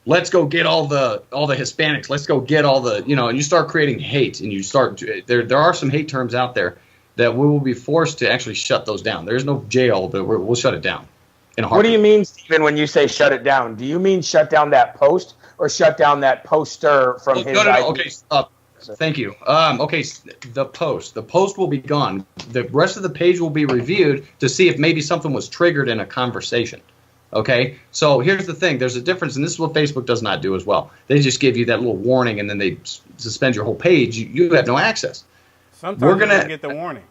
S3: let's go get all the Hispanics, let's go get all the, and you start creating hate, and you start, there are some hate terms out there that we will be forced to actually shut those down. There's no jail, but we'll shut it down in a heartbeat.
S2: What do you mean, Steven, when you say shut it down? Do you mean shut down that post or shut down that poster from his
S3: No. Okay, thank you. Okay, the post will be gone. The rest of the page will be reviewed to see if maybe something was triggered in a conversation. Okay, so here's the thing. There's a difference, and this is what Facebook does not do as well. They just give you that little warning, and then they suspend your whole page. You have no access.
S1: Sometimes we're gonna get the warning.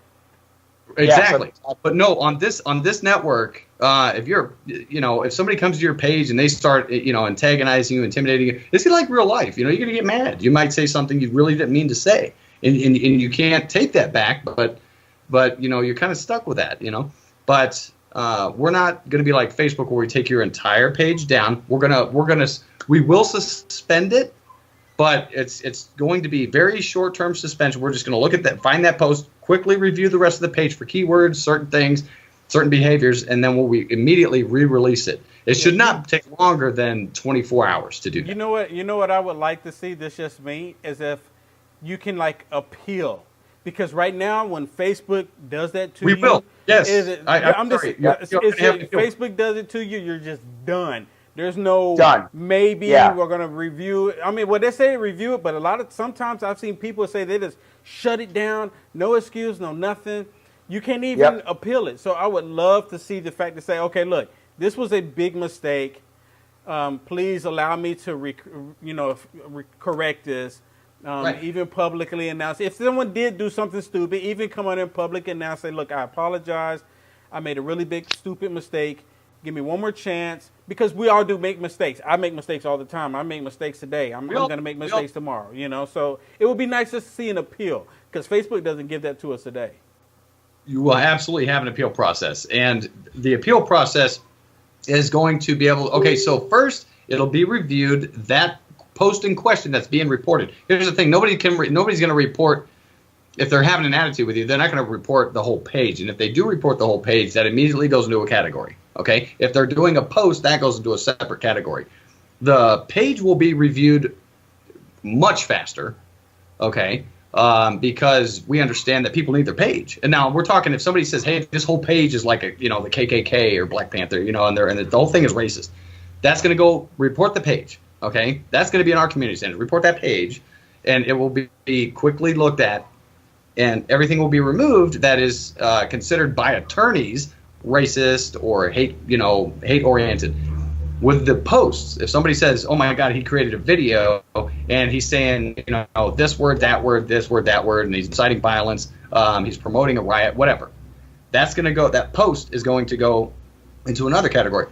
S3: Exactly, but no, on this network, if somebody comes to your page and they start, antagonizing you, intimidating you, it's like real life. You're gonna get mad. You might say something you really didn't mean to say, and you can't take that back. But you're kind of stuck with that. But we're not gonna be like Facebook where we take your entire page down. We will suspend it. But it's going to be very short-term suspension. We're just going to look at that, find that post, quickly review the rest of the page for keywords, certain things, certain behaviors, and then we'll immediately re-release it. It should not take longer than 24 hours to do that.
S1: You know what I would like to see, this just me, is if you can appeal. Because right now when Facebook does that to you.
S3: We will, yes.
S1: Facebook does it to you, you're just done. There's no maybe we're going to review it. I mean, they say review it, but sometimes I've seen people say they just shut it down, no excuse, no nothing. You can't even appeal it. So I would love to see the fact to say, okay, look, this was a big mistake. Please allow me to, correct this. Even publicly announce. If someone did do something stupid, even come on in public and now say, look, I apologize. I made a really big, stupid mistake. Give me one more chance, because we all do make mistakes. I make mistakes all the time. I make mistakes today. I'm going to make mistakes tomorrow, So it would be nice just to see an appeal, because Facebook doesn't give that to us today.
S3: You will absolutely have an appeal process, and the appeal process is going to be able. Okay, so first it'll be reviewed, that post in question that's being reported. Here's the thing: nobody's going to report. If they're having an attitude with you, they're not going to report the whole page. And if they do report the whole page, that immediately goes into a category. Okay? If they're doing a post, that goes into a separate category. The page will be reviewed much faster, okay, because we understand that people need their page. And now we're talking if somebody says, hey, this whole page is like the KKK or Black Panther, and the whole thing is racist. That's going to go report the page, okay? That's going to be in our community center. Report that page, and it will be quickly looked at. And everything will be removed that is considered by attorneys racist or hate-oriented. With the posts, if somebody says, "Oh my God, he created a video and he's saying, this word, that word, this word, that word, and he's inciting violence, he's promoting a riot, whatever," that's going to go. That post is going to go into another category.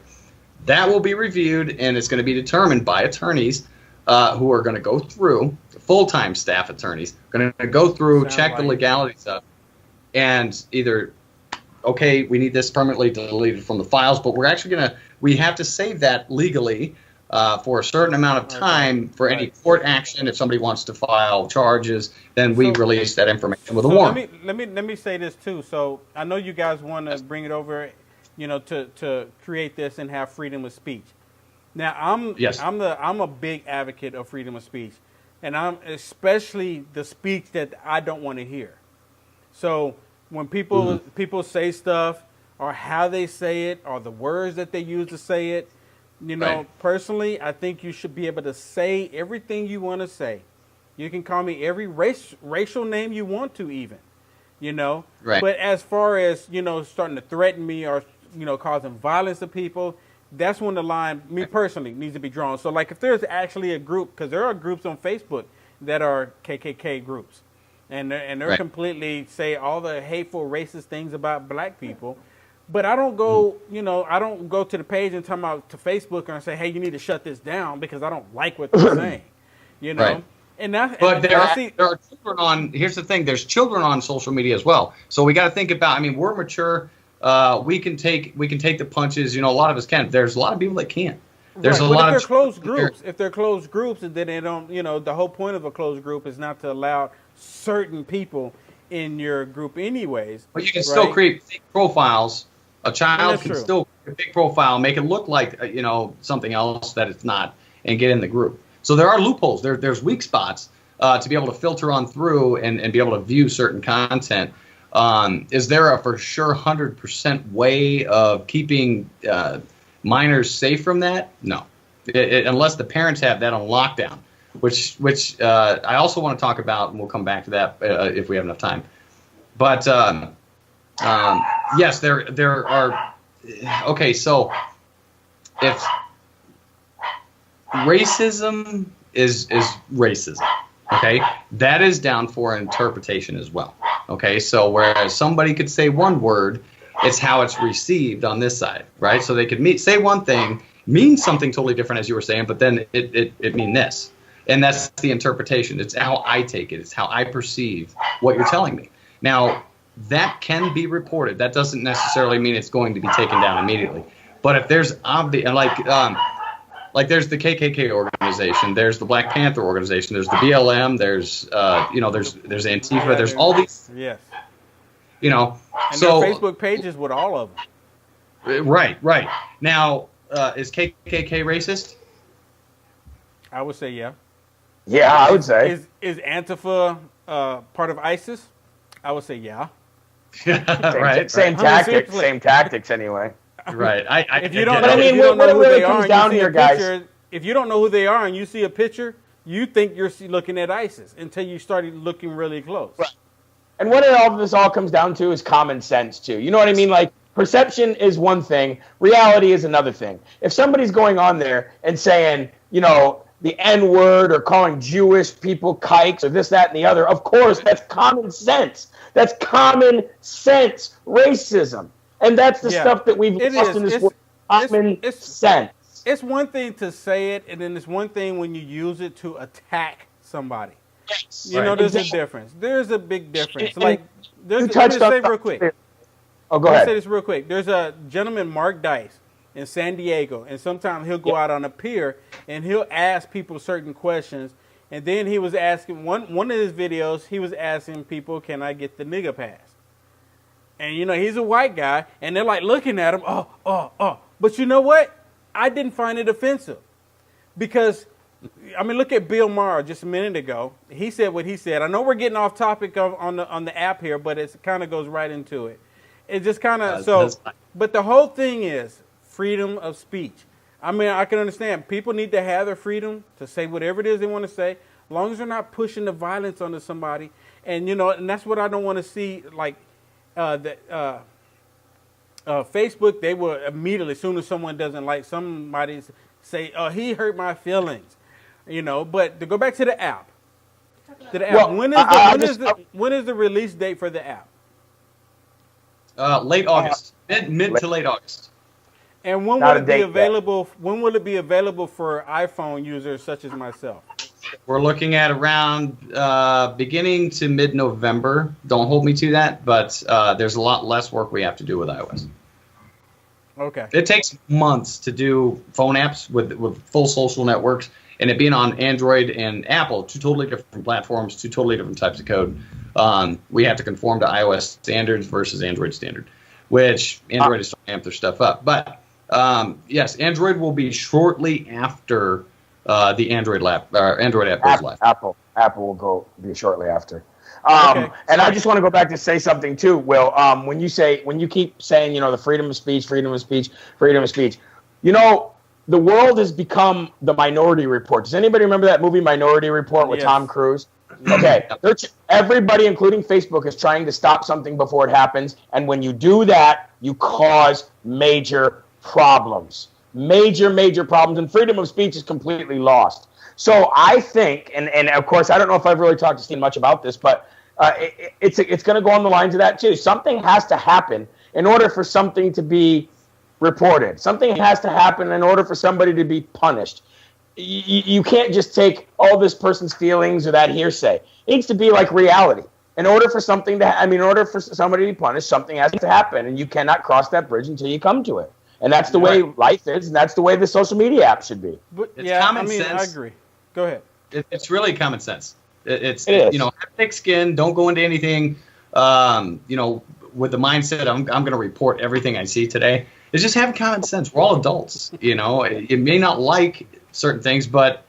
S3: That will be reviewed, and it's going to be determined by attorneys who are going to go through, full-time staff attorneys, going to go through, check the legalities of, and either, okay, we need this permanently deleted from the files, but we have to save that legally for a certain amount of time for any court action. If somebody wants to file charges, then we release that information with a warrant.
S1: Let me say this too. So I know you guys want to bring it over, to create this and have freedom of speech. Now I'm a big advocate of freedom of speech, and I'm especially the speech that I don't want to hear. So when people say stuff, or how they say it, or the words that they use to say it, Personally, I think you should be able to say everything you want to say. You can call me every racial name you want to, even.
S3: Right.
S1: But as far as starting to threaten me or causing violence to people, that's when the line, me personally, needs to be drawn. So, like, if there's actually a group, because there are groups on Facebook that are KKK groups, and they're completely say all the hateful, racist things about black people. But I don't go, I don't go to the page and talk about to Facebook and say, hey, you need to shut this down because I don't like what they're saying,
S3: Right.
S1: And that's,
S3: but there are children on. Here's the thing: there's children on social media as well. So we got to think about. I mean, we're mature. We can take the punches. A lot of us can. There's a lot of people that can't. There's a lot of
S1: closed groups. If they're closed groups, and then they don't. The whole point of a closed group is not to allow certain people in your group, anyways.
S3: But you can still create fake profiles. A child can still create a fake profile, make it look like something else that it's not, and get in the group. So there are loopholes. There's weak spots to be able to filter on through and be able to view certain content. Is there a for sure 100% way of keeping minors safe from that? No, unless the parents have that on lockdown, which I also want to talk about, and we'll come back to that if we have enough time. But yes, there are. Okay, so if racism is racism, okay, that is down for interpretation as well. Okay, so whereas somebody could say one word, it's how it's received on this side, right? So they could say one thing, mean something totally different as you were saying, but then it mean this. And that's the interpretation. It's how I take it. It's how I perceive what you're telling me. Now, that can be reported. That doesn't necessarily mean it's going to be taken down immediately. But if there's obvious, like there's the KKK organization, there's the Black Panther organization, there's the BLM, there's there's Antifa, there's all these.
S1: Yes.
S3: And
S1: so there are Facebook pages with all of
S3: them. Right. Now, is KKK racist?
S1: I would say yeah.
S2: Yeah, I would say.
S1: Is Antifa part of ISIS? I would say yeah.
S2: Right. Same tactics anyway.
S3: Right.
S1: If you don't know who they are, if you don't know who they are and you see a picture, you think you're looking at ISIS until you started looking really close.
S2: Right. And what this all comes down to is common sense too. You know what I mean? Like, perception is one thing, reality is another thing. If somebody's going on there and saying, the N-word or calling Jewish people kikes or this, that, and the other, of course, that's common sense. That's common sense racism. And that's the stuff that we've lost in this world. Common sense.
S1: It's one thing to say it, and then it's one thing when you use it to attack somebody.
S2: Yes.
S1: There's a difference. There's a big difference.
S2: Let me
S1: say real quick.
S2: Oh, go ahead.
S1: Let me say this real quick. There's a gentleman, Mark Dice, in San Diego, and sometimes he'll go out on a pier and he'll ask people certain questions. And then he was asking one of his videos. He was asking people, "Can I get the nigga pass?" And he's a white guy, and they're like looking at him. Oh. But you know what? I didn't find it offensive because, look at Bill Maher just a minute ago. He said what he said. I know we're getting off topic on the app here, but it kind of goes right into it. It just kind of But the whole thing is freedom of speech. I can understand people need to have their freedom to say whatever it is they want to say, as long as they're not pushing the violence onto somebody. And and that's what I don't want to see. Like Facebook, they will immediately, as soon as someone doesn't like somebody, say, "Oh, he hurt my feelings," But to go back to the app, when is the release date for the app?
S3: Late August, mid to late August.
S1: And when will it be available? When will it be available for iPhone users such as myself?
S3: We're looking at around beginning to mid-November. Don't hold me to that, but there's a lot less work we have to do with iOS.
S1: Okay.
S3: It takes months to do phone apps with full social networks, and it being on Android and Apple, two totally different platforms, two totally different types of code. We have to conform to iOS standards versus Android standard, which Android is trying to amp their stuff up. But yes, Android will be shortly after the Android app goes live.
S2: Apple will be shortly after. And I just want to go back to say something too, Will. When you keep saying, the freedom of speech, the world has become the Minority Report. Does anybody remember that movie Minority Report with Tom Cruise? Okay, everybody, including Facebook, is trying to stop something before it happens. And when you do that, you cause major problems. Major problems. And freedom of speech is completely lost. So I think, and of course, I don't know if I've really talked to Steve much about this, but it's going to go on the lines of that too. Something has to happen in order for something to be reported. Something has to happen in order for somebody to be punished. You can't just take all this person's feelings or that hearsay. It needs to be like reality. In order for something to, in order for somebody to be punished, something has to happen, and you cannot cross that bridge until you come to it. And that's the way life is, and that's the way the social media app should be.
S1: But,
S3: it's common sense.
S1: I agree. Go ahead.
S3: It's really common sense. It is. Have thick skin. Don't go into anything. With the mindset I'm going to report everything I see today. It's just have common sense. We're all adults. It may not like certain things, but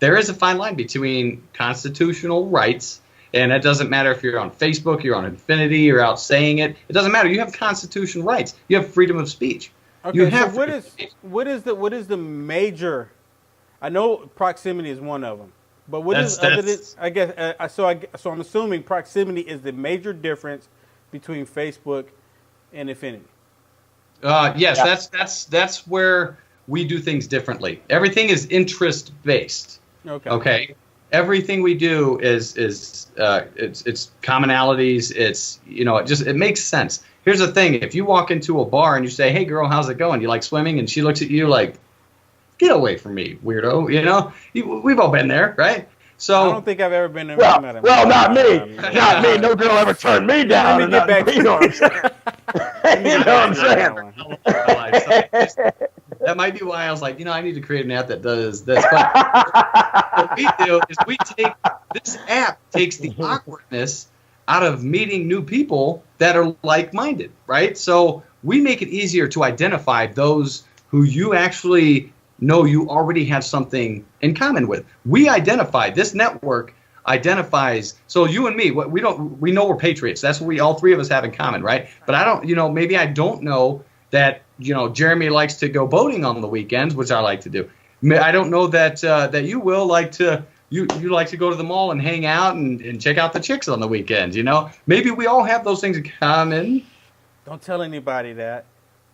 S3: there is a fine line between constitutional rights, and it doesn't matter if you're on Facebook, you're on Infinity, you're out saying it. It doesn't matter. You have constitutional rights. You have freedom of speech.
S1: Okay,
S3: you have
S1: what is the major? I know proximity is one of them, but what is other than, I guess so I'm assuming proximity is the major difference between Facebook and Infinity.
S3: Yes, that's where we do things differently. Everything is interest based. Okay. Everything we do is it's commonalities. It makes sense. Here's the thing: if you walk into a bar and you say, "Hey, girl, how's it going? You like swimming?" and she looks at you like, "Get away from me, weirdo!" We've all been there, right? So
S1: I don't think I've ever been there.
S2: Well, not me. Not me. No girl ever turned me down.
S1: Let me get back.
S2: You know what I'm saying? You know what I'm saying?
S3: That might be why I was like, I need to create an app that does this. But what we do is this app takes the awkwardness out of meeting new people that are like-minded, right? So we make it easier to identify those who you actually know you already have something in common with. This network identifies, so you and me, we know we're patriots. That's what all three of us have in common, right? But I don't, maybe I don't know that, Jeremy likes to go boating on the weekends, which I like to do. I don't know that you will like to, you like to go to the mall and hang out and check out the chicks on the weekends, Maybe we all have those things in common.
S1: Don't tell anybody that.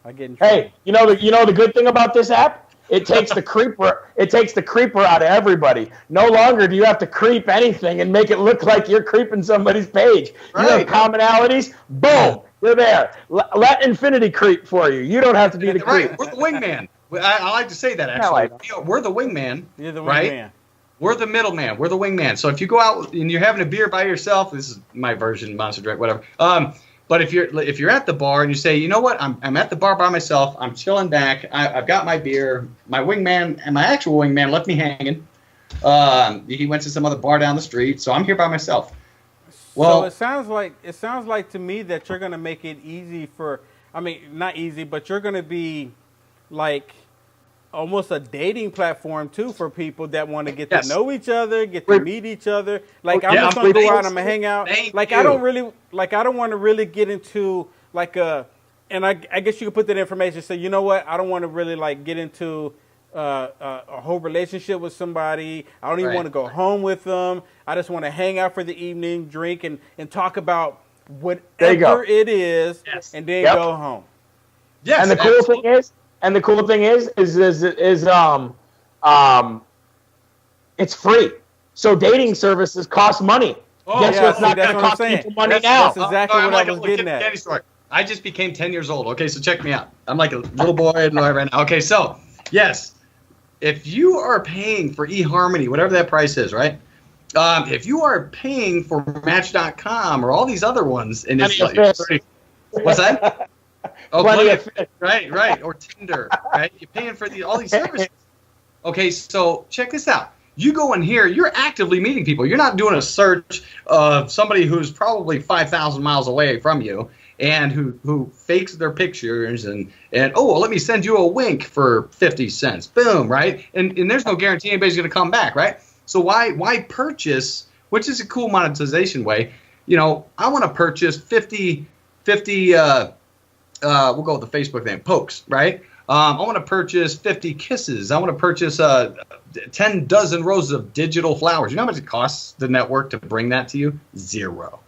S1: I get in trouble.
S2: Hey, the good thing about this app? It takes the creeper. It takes the creeper out of everybody. No longer do you have to creep anything and make it look like you're creeping somebody's page. Right. You have commonalities. Boom, you're there. Let Infinity creep for you. You don't have to be the creep.
S3: Right. We're the wingman. I like to say that actually. We're the wingman.
S1: You're the wingman.
S3: Right? We're the middleman. We're the wingman. So if you go out and you're having a beer by yourself, this is my version, Monster Drink, whatever. But if you're at the bar and you say, you know what, I'm at the bar by myself, I'm chilling back, I've got my beer, my wingman and my actual wingman left me hanging. He went to some other bar down the street, so I'm here by myself. Well,
S1: so it sounds like to me that you're gonna make it easy for, not easy, but you're gonna be like almost a dating platform too for people that want to get to know each other, get to meet each other. Like I'm just gonna go out and I'm gonna hang out. I don't want to really get into and I guess you could put that information. Say, you know what, I don't want to really get into a whole relationship with somebody. I don't even want to go home with them. I just want to hang out for the evening, drink and talk about whatever it is, and then go home.
S2: Yes, and the cool thing is, it's free. So dating services cost money. Guess what's not going to cost people money now?
S1: That's exactly what I was getting at.
S3: I just became 10 years old. Okay, so check me out. I'm like a little boy right now. Okay, so yes, if you are paying for eHarmony, whatever that price is, right? If you are paying for Match.com or all these other ones, and it's what's that? Oh, right, or Tinder, right? You're paying for all these services. Okay, so check this out. You go in here, you're actively meeting people. You're not doing a search of somebody who's probably 5,000 miles away from you and who fakes their pictures and let me send you a wink for 50 cents. Boom, right? And there's no guarantee anybody's going to come back, right? So why purchase, which is a cool monetization way. I want to purchase 50 we'll go with the Facebook name, pokes, right? I want to purchase 50 kisses. I want to purchase 10 dozen roses of digital flowers. You know how much it costs the network to bring that to you? $0.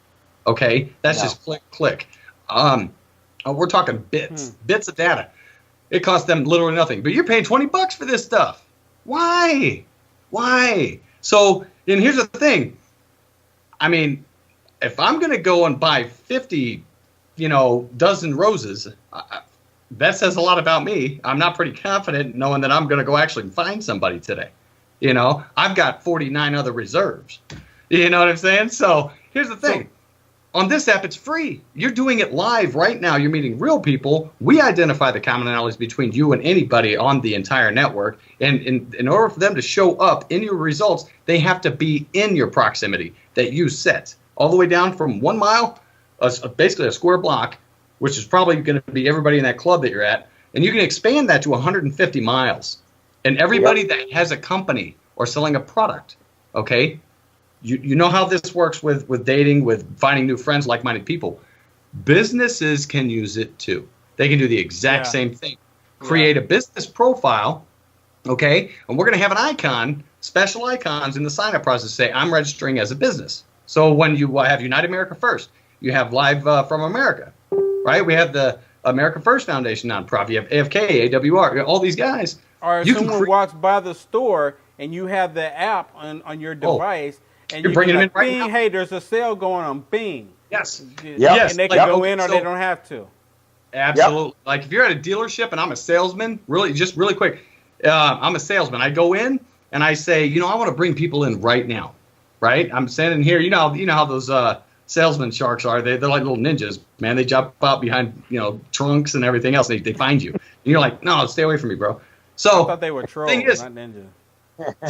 S3: Okay, that's just click. We're talking bits of data. It costs them literally nothing, but you're paying $20 for this stuff. Why? So, and here's the thing. I mean, if I'm going to go and buy 50, dozen roses, that says a lot about me. I'm not pretty confident knowing that I'm going to go actually find somebody today. I've got 49 other reserves. You know what I'm saying? So here's the thing. On this app, it's free. You're doing it live right now. You're meeting real people. We identify the commonalities between you and anybody on the entire network. And in order for them to show up in your results, they have to be in your proximity that you set. All the way down from 1 mile, basically a square block, which is probably going to be everybody in that club that you're at. And you can expand that to 150 miles. And everybody that has a company or selling a product, okay? You know how this works with dating, with finding new friends, like-minded people. Businesses can use it too. They can do the exact same thing. Create a business profile, okay? And we're going to have an icon, special icons in the sign-up process say, I'm registering as a business. So when you have United America First, you have Live from America, right? We have the America First Foundation nonprofit. You have AFK, AWR, all these guys.
S1: Or if someone walks by the store and you have the app on your device, and
S3: you're bringing them in right
S1: Bing,
S3: now.
S1: Hey, there's a sale going on. Bing.
S3: Yes.
S1: Yes. And they can go in or they don't have to.
S3: Absolutely. Yep. Like if you're at a dealership and I'm a salesman, really quick, I'm a salesman. I go in and I say, I want to bring people in right now, right? I'm standing here. You know how those salesman sharks are. They're like little ninjas, man. They jump out behind trunks and everything else. And they find you, and you're like, no, stay away from me, bro. So
S1: I thought they were trolls, not ninjas.
S3: right.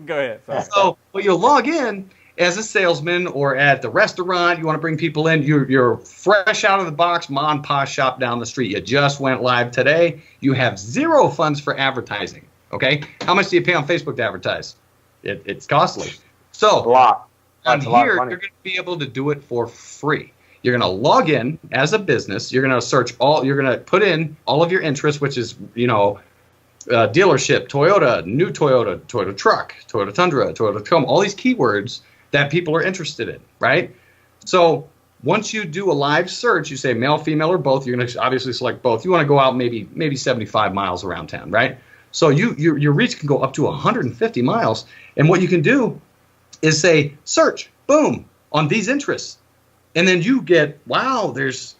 S1: Go ahead. Sorry.
S3: So, you'll log in as a salesman or at the restaurant. You want to bring people in. You're fresh out of the box, ma and pa shop down the street. You just went live today. You have 0 funds for advertising. Okay, how much do you pay on Facebook to advertise? It's costly. So
S2: a lot.
S3: On here, you're going to be able to do it for free. You're going to log in as a business. You're going to search you're going to put in all of your interests, which is dealership, Toyota, new Toyota, Toyota truck, Toyota Tundra, Toyota Tacoma, all these keywords that people are interested in, right? So once you do a live search, you say male, female, or both. You're going to obviously select both. You want to go out maybe 75 miles around town, right? So your reach can go up to 150 miles. And what you can do is say search, boom, on these interests. And then you get, wow, there's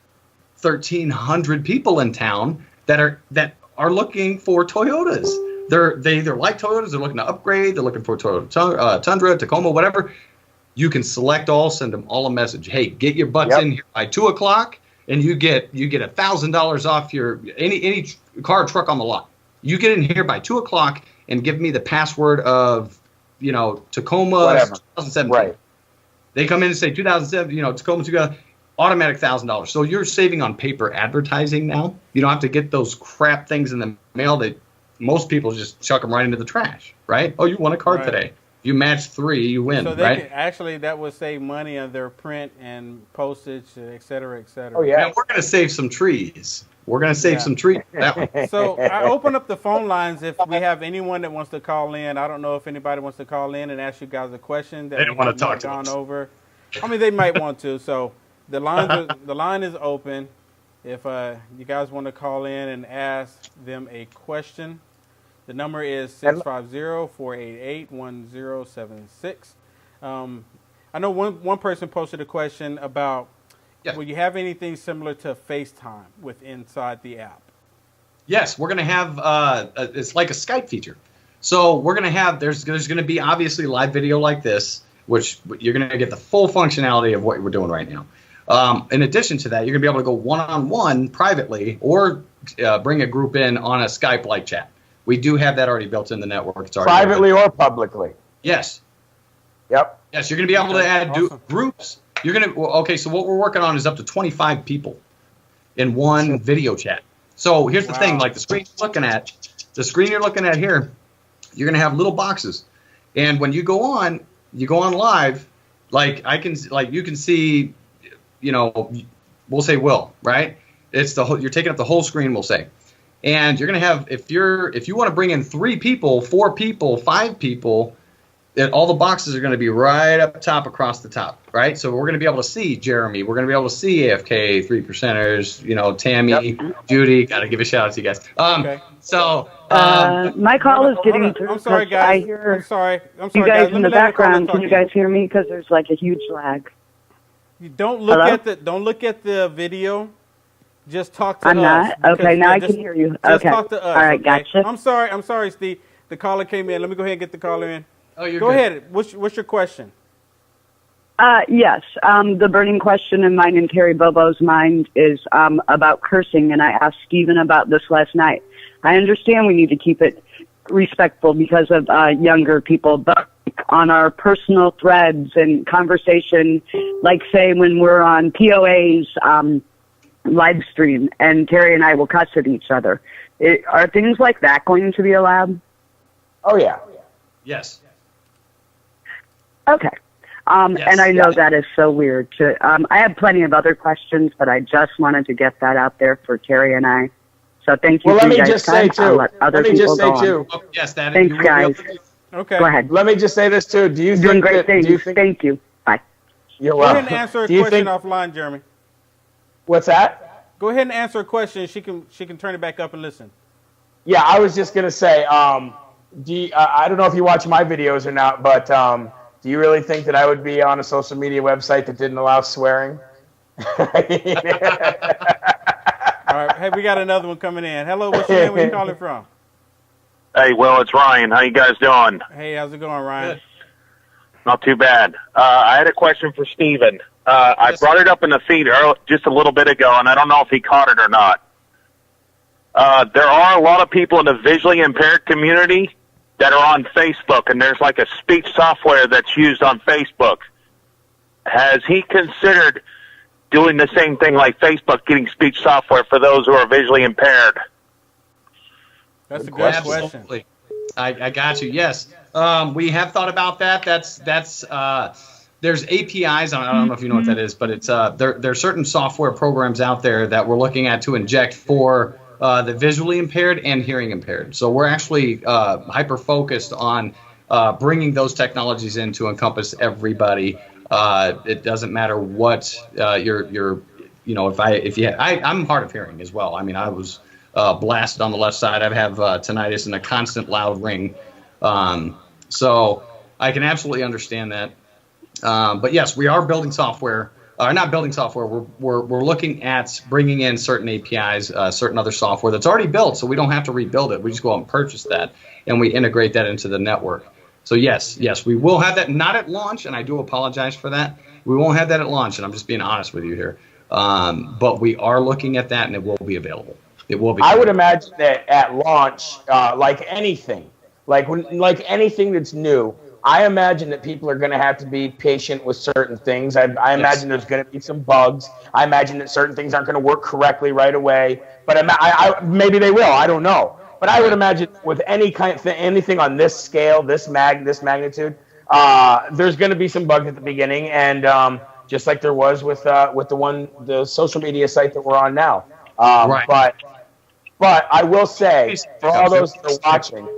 S3: 1,300 people in town that are looking for Toyotas. They either like Toyotas, they're looking to upgrade, they're looking for Toyota Tundra, Tacoma, whatever. You can select all, send them all a message. Hey, get your butts in here by 2 o'clock, and you get $1,000 off your any car or truck on the lot. You get in here by 2 o'clock and give me the password of Tacoma 2017. Right. They come in and say 2007, Tacoma 2000. Automatic $1,000. So you're saving on paper advertising now. You don't have to get those crap things in the mail that most people just chuck them right into the trash, right? Oh, you won a card today. You match 3, you win,
S1: so
S3: right?
S1: Actually, that would save money on their print and postage, et cetera, et cetera.
S2: Oh, yeah.
S3: And we're going to save some trees. We're going to save some trees.
S1: So I open up the phone lines if we have anyone that wants to call in. I don't know if anybody wants to call in and ask you guys a question that
S3: they don't want to talk to us.
S1: Over. I mean, they might want to, so... The line is open. If you guys want to call in and ask them a question, the number is 650-488-1076. I know one person posted a question about, will you have anything similar to FaceTime inside the app?
S3: Yes, we're going to have it's like a Skype feature. So we're going to have there's going to be obviously live video like this, which you're going to get the full functionality of what we're doing right now. In addition to that, you're going to be able to go one-on-one privately or bring a group in on a Skype-like chat. We do have that already built in the network. It's already
S2: privately or publicly.
S3: Yes.
S2: Yep.
S3: Yes, you're going to be able to add groups. You're going to so what we're working on is up to 25 people in one video chat. So here's the thing, like the screen you're looking at here, you're going to have little boxes. And when you go on live, you can see, we'll say Will, right? You're taking up the whole screen, we'll say. And you're going to have, if you want to bring in 3 people, 4 people, 5 people, that all the boxes are going to be right up top across the top, right? So we're going to be able to see Jeremy. We're going to be able to see AFK, 3 percenters, Tammy, Judy. Got to give a shout out to you guys.
S1: Okay.
S3: So
S4: my call is getting through.
S1: I'm sorry, guys.
S4: I hear
S1: I'm sorry,
S4: you guys
S1: guys.
S4: in the background. Can you guys hear me? Because there's like a huge lag.
S1: You don't look at the video. Just talk to us.
S4: I'm not. Okay, now I can hear you.
S1: Just
S4: Okay.
S1: talk to us.
S4: All right,
S1: okay?
S4: gotcha.
S1: I'm sorry, Steve. The caller came in. Let me go ahead and get the caller in.
S3: Oh, you're
S1: Go
S3: good.
S1: ahead. What's your question?
S4: Yes. The burning question in mine and Terry Bobo's mind is about cursing, and I asked Steven about this last night. I understand we need to keep it respectful because of younger people, but on our personal threads and conversation, like say when we're on POA's live stream and Terry and I will cuss at each other, are things like that going to be allowed?
S2: Oh, yeah.
S3: Yes.
S4: Okay.
S3: Yes.
S4: And I know that is so weird. I have plenty of other questions, but I just wanted to get that out there for Terry and I. So thank you.
S2: Well,
S4: for
S2: let
S4: you
S2: me
S4: guys
S2: just say, too.
S4: Let me
S2: just say, too.
S3: Oh, yes, that
S4: Thanks, guys.
S1: Okay.
S4: Go ahead.
S2: Let me just say this, too. Do you
S4: You're doing
S2: think
S4: great things.
S2: think,
S4: Thank you. Bye.
S2: You're
S1: Go ahead
S2: welcome.
S1: and answer a
S2: Do you
S1: question
S2: think,
S1: offline, Jeremy.
S2: what's that?
S1: Go ahead and answer a question. She can turn it back up and listen.
S2: Yeah, I was just going to say, I don't know if you watch my videos or not, but do you really think that I would be on a social media website that didn't allow swearing?
S1: All right. Hey, we got another one coming in. Hello, what's your name? Where you calling from?
S5: Hey, Will, it's Ryan. How you guys doing?
S1: Hey, how's it going, Ryan?
S3: Good.
S5: Not too bad. I had a question for Steven. I brought it up in the feed just a little bit ago, and I don't know if he caught it or not. There are a lot of people in the visually impaired community that are on Facebook, and there's like a speech software that's used on Facebook. Has he considered doing the same thing like Facebook, getting speech software for those who are visually impaired?
S1: That's a good question.
S3: Absolutely. I got you. Yes. We have thought about that. There's APIs. I don't know if you know what that is, but it's there are certain software programs out there that we're looking at to inject for the visually impaired and hearing impaired. So we're actually hyper focused on bringing those technologies in to encompass everybody. It doesn't matter what I'm hard of hearing as well. I mean, I was blasted on the left side. I have tinnitus and a constant loud ring. So I can absolutely understand that. But yes, we are building software. Not building software. We're looking at bringing in certain APIs, certain other software that's already built, so we don't have to rebuild it. We just go out and purchase that, and we integrate that into the network. So yes, we will have that. Not at launch, and I do apologize for that. We won't have that at launch, and I'm just being honest with you here. But we are looking at that, and it will be available. It will be.
S2: I would imagine that at launch, like anything that's new, I imagine that people are going to have to be patient with certain things. I imagine there's going to be some bugs. I imagine that certain things aren't going to work correctly right away. But maybe they will. I don't know. But I would imagine with any kind of anything on this scale, this magnitude, there's going to be some bugs at the beginning, and just like there was with the social media site that we're on now.
S3: Right.
S2: But I will say, for all those that are watching,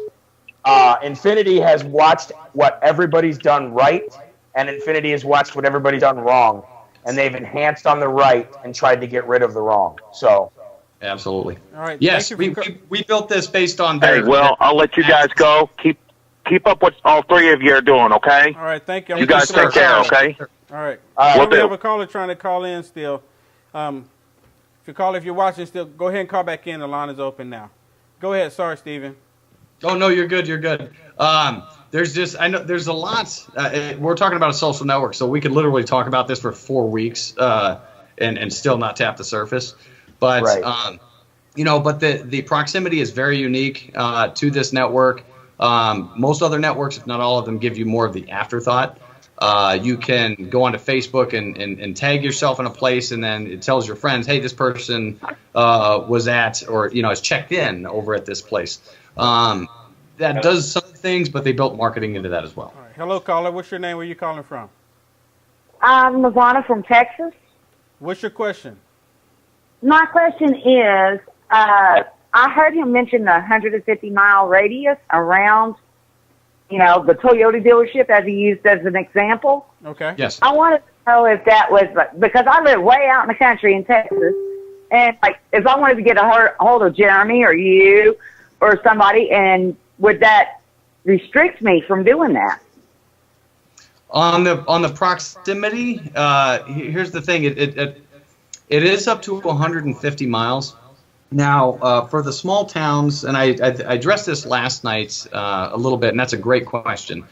S2: Infinity has watched what everybody's done right, and Infinity has watched what everybody's done wrong, and they've enhanced on the right and tried to get rid of the wrong. So,
S3: absolutely.
S1: All right.
S3: Yes, we built this based on.
S5: Hey, Will, I'll let you guys go. Keep up what all three of you are doing, okay?
S1: All right. Thank you.
S5: You guys take care, okay?
S1: All right.
S2: Will
S1: We
S5: do.
S1: have a caller trying to call in still. If you're watching still, go ahead and call back in. The line is open now. Go ahead. Sorry, Steven.
S3: Oh no, you're good. You're good. I know there's a lot. We're talking about a social network, so we could literally talk about this for 4 weeks and still not tap the surface. But
S2: right.
S3: But the proximity is very unique to this network. Most other networks, if not all of them, give you more of the afterthought. You can go onto Facebook and tag yourself in a place, and then it tells your friends, hey, this person was at or is checked in over at this place. That does some things, but they built marketing into that as well.
S1: All right. Hello, caller. What's your name? Where are you calling from?
S6: I'm Lavana from Texas.
S1: What's your question?
S6: My question is, I heard him mention the 150-mile radius around, the Toyota dealership as he used as an example.
S1: Okay.
S3: Yes.
S6: I wanted to know if that was, because I live way out in the country in Texas, and if I wanted to get a hold of Jeremy or you or somebody, and would that restrict me from doing that?
S3: On the proximity, here's the thing. It is up to 150 miles. Now, for the small towns, and I addressed this last night a little bit, and that's a great question.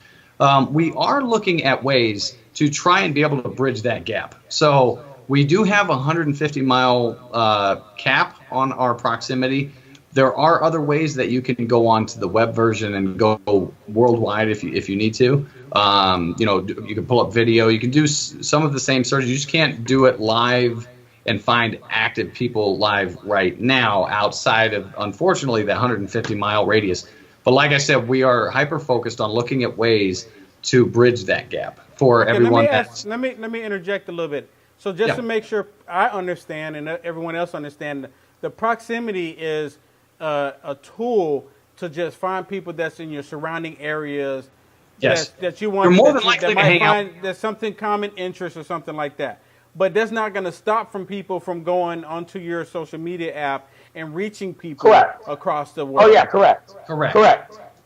S3: We are looking at ways to try and be able to bridge that gap. So we do have a 150-mile cap on our proximity. There are other ways that you can go on to the web version and go worldwide if you need to. You can pull up video. You can do some of the same searches. You just can't do it live and find active people live right now outside of, unfortunately, the 150-mile radius. But like I said, we are hyper-focused on looking at ways to bridge that gap for everyone.
S1: Let me interject a little bit. So just to make sure I understand and everyone else understand, the proximity is a tool to just find people that's in your surrounding areas that you want.
S3: You're more than likely to hang out.
S1: There's something common interest or something like that. But that's not going to stop from people from going onto your social media app and reaching people across the world.
S2: Oh, yeah, correct.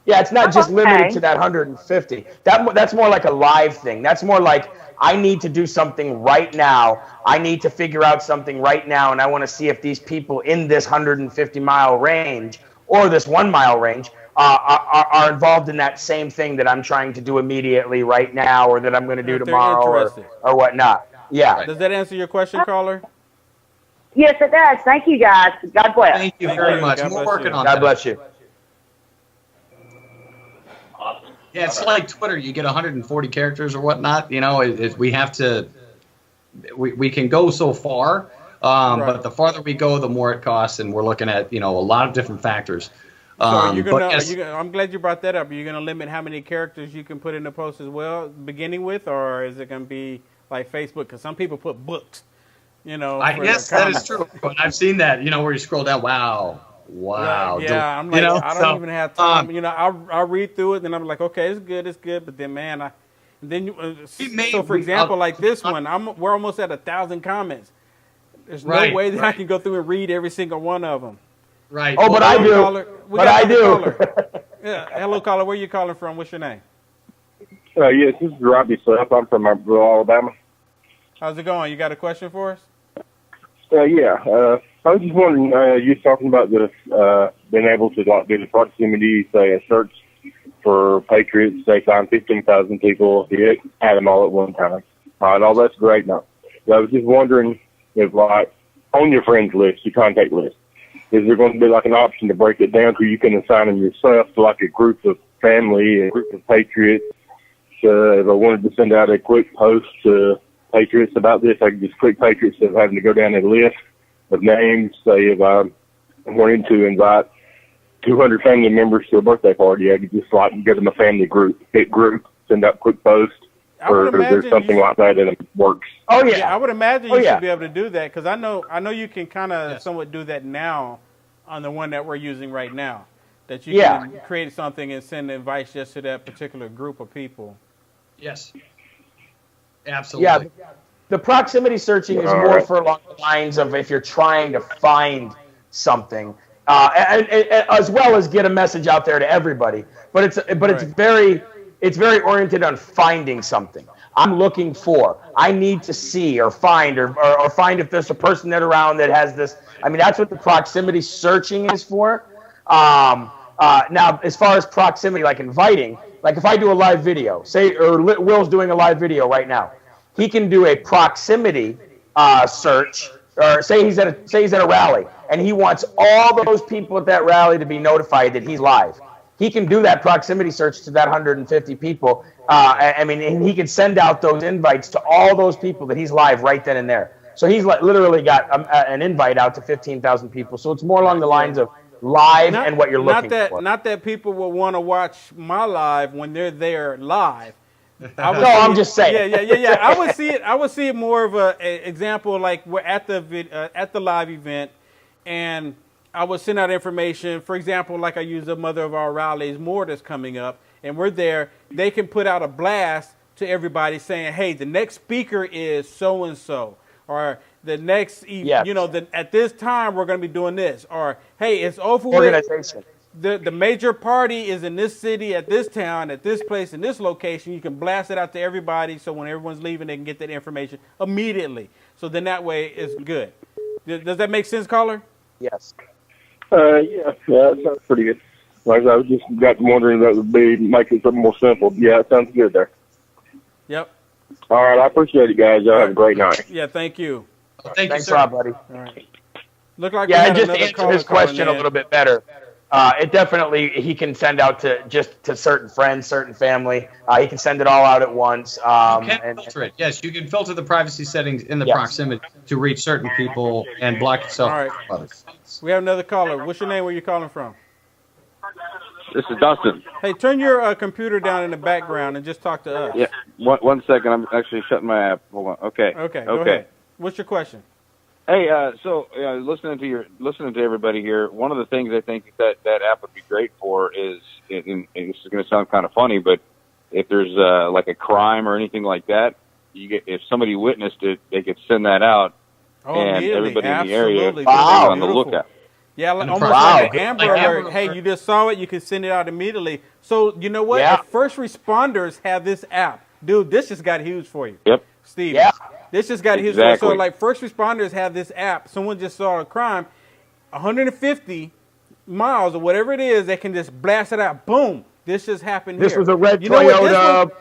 S2: Yeah, it's not just limited to that 150. That's more like a live thing. That's more like, I need to do something right now. I need to figure out something right now, and I want to see if these people in this 150-mile range or this 1-mile range are involved in that same thing that I'm trying to do immediately right now, or that I'm going to do tomorrow or whatnot. Yeah.
S1: Does that answer your question, caller?
S6: Yes, it does. Thank you, guys. God bless.
S3: Thank you very much. We're working on
S2: that.
S3: that.
S2: God bless you.
S3: Yeah, it's like Twitter. You get 140 characters or whatnot. We have to. We can go so far, but the farther we go, the more it costs, and we're looking at a lot of different factors.
S1: So I'm glad you brought that up. Are you going to limit how many characters you can put in the post as well, beginning with, or is it going to be like Facebook? Because some people put books.
S3: Yes, that is true. I've seen that. Where you scroll down. Wow.
S1: Yeah, I'm like, I don't even have time. I'll read through it, and I'm like, okay, it's good. But then, man, for example, like this one, we're almost at 1,000 comments. There's no way that I can go through and read every single one of them.
S3: Right.
S2: Oh, but I do. But I do.
S1: Yeah. Hello, caller. Where are you calling from? What's your name?
S7: Yes, this is Robbie Sleff. I'm from Alabama.
S1: How's it going? You got a question for us?
S7: Yeah. I was just wondering, you're talking about this being able to do the proximity, say, a search for Patriots, say, find 15,000 people, you add them all at one time. And all that's great now. But I was just wondering if, like, on your friends list, your contact list, is there going to be, like, an option to break it down so you can assign them yourself to, like, a group of family, a group of Patriots? If I wanted to send out a quick post to Patriots about this, I could just click Patriots instead of having to go down a list of names. Say if I'm wanting to invite 200 family members to a birthday party, I could just get them a family group, send out a quick post, or there's something like that, and it works.
S2: Oh yeah,
S1: I would imagine you should be able to do that, because I know you can kind of somewhat do that now on the one that we're using right now. That you can create something and send invites just to that particular group of people.
S3: Yes. Absolutely.
S2: Yeah, the proximity searching is more for along the lines of if you're trying to find something, and as well as get a message out there to everybody. But it's very oriented on finding something. I'm looking for. I need to see or find or find if there's a person that around that has this. I mean, that's what the proximity searching is for. Now, as far as proximity, like inviting. Like if I do a live video, Will's doing a live video right now, he can do a proximity search, or say he's at a rally, and he wants all those people at that rally to be notified that he's live. He can do that proximity search to that 150 people. And he can send out those invites to all those people that he's live right then and there. So he's literally got an invite out to 15,000 people. So it's more along the lines of live and what you're looking for.
S1: Not that people will want to watch my live when they're there live.
S2: I'm just saying.
S1: Yeah. I would see it more of a example like we're at the live event, and I would send out information. For example, like I use the Mother of Our Rallies more that's coming up, and we're there. They can put out a blast to everybody saying, hey, the next speaker is so-and-so, or the next, at this time, we're going to be doing this, or, hey, it's over
S2: Organization.
S1: with. The major party is in this city, at this town, at this place, in this location. You can blast it out to everybody, so when everyone's leaving, they can get that information immediately. So then that way it's good. Does that make sense, caller?
S2: Yes.
S7: Yeah, that sounds pretty good. Like I was just got wondering if that would be making something more simple. Yeah, it sounds good there.
S1: Yep.
S7: All right, I appreciate it, guys. Y'all have a great night.
S1: Yeah, thank you.
S2: Thanks a lot, buddy.
S1: All right. Look like
S2: and just to answer his question a little bit better, it definitely, he can send out to certain friends, certain family. He can send it all out at once.
S3: You can filter it. Yes, you can filter the privacy settings in the proximity to reach certain people and block yourself.
S1: All right.
S3: Others.
S1: We have another caller. What's your name? Where you calling from?
S8: This is Dustin.
S1: Hey, turn your computer down in the background and just talk to us.
S8: Yeah. One second. I'm actually shutting my app. Hold on. Okay.
S1: Okay. Go ahead. What's your question?
S8: Hey, listening to everybody here, one of the things I think that app would be great for is, and this is going to sound kind of funny, but if there's like a crime or anything like that, if somebody witnessed it, they could send that out, and everybody in the area is on the lookout.
S1: Yeah, almost like an Amber Alert. Hey, you just saw it, you can send it out immediately. So you know what?
S2: Yeah.
S1: If first responders have this app, dude, this just got huge for you.
S8: Yep.
S1: Steve.
S2: Yeah.
S1: This just got huge for you. So like first responders have this app. Someone just saw a crime, 150 miles or whatever it is, they can just blast it out. Boom. This just happened here.
S2: This was a red Toyota.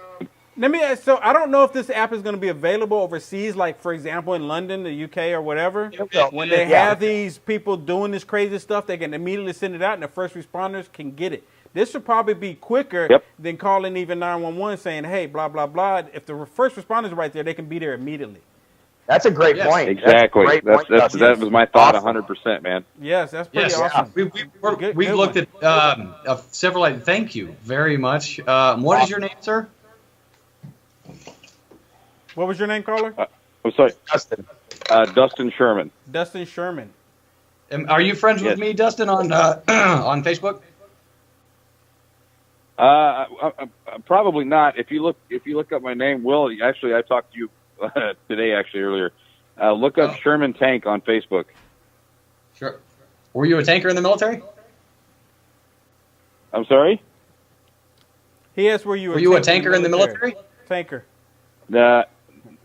S1: Let me ask, so I don't know if this app is going to be available overseas, like, for example, in London, the UK, or whatever. When they have these people doing this crazy stuff, they can immediately send it out, and the first responders can get it. This should probably be quicker than calling even 911 saying, hey, blah, blah, blah. If the first responders are right there, they can be there immediately.
S2: That's a great point.
S8: Exactly. That was my thought 100%, man.
S1: Yes, that's pretty awesome.
S3: We've looked at several. Thank you very much. What is your name, sir?
S1: What was your name, caller?
S8: I'm sorry.
S2: Dustin.
S8: Dustin Sherman.
S1: Dustin Sherman.
S3: Are you friends with me, Dustin, on on Facebook?
S8: Probably not. If you look up my name, Will, actually, I talked to you today, earlier. Look up Sherman Tank on Facebook.
S3: Sure. Were you a tanker in the military?
S8: I'm sorry?
S1: He asked were you
S3: a tanker in the military?
S1: Tanker.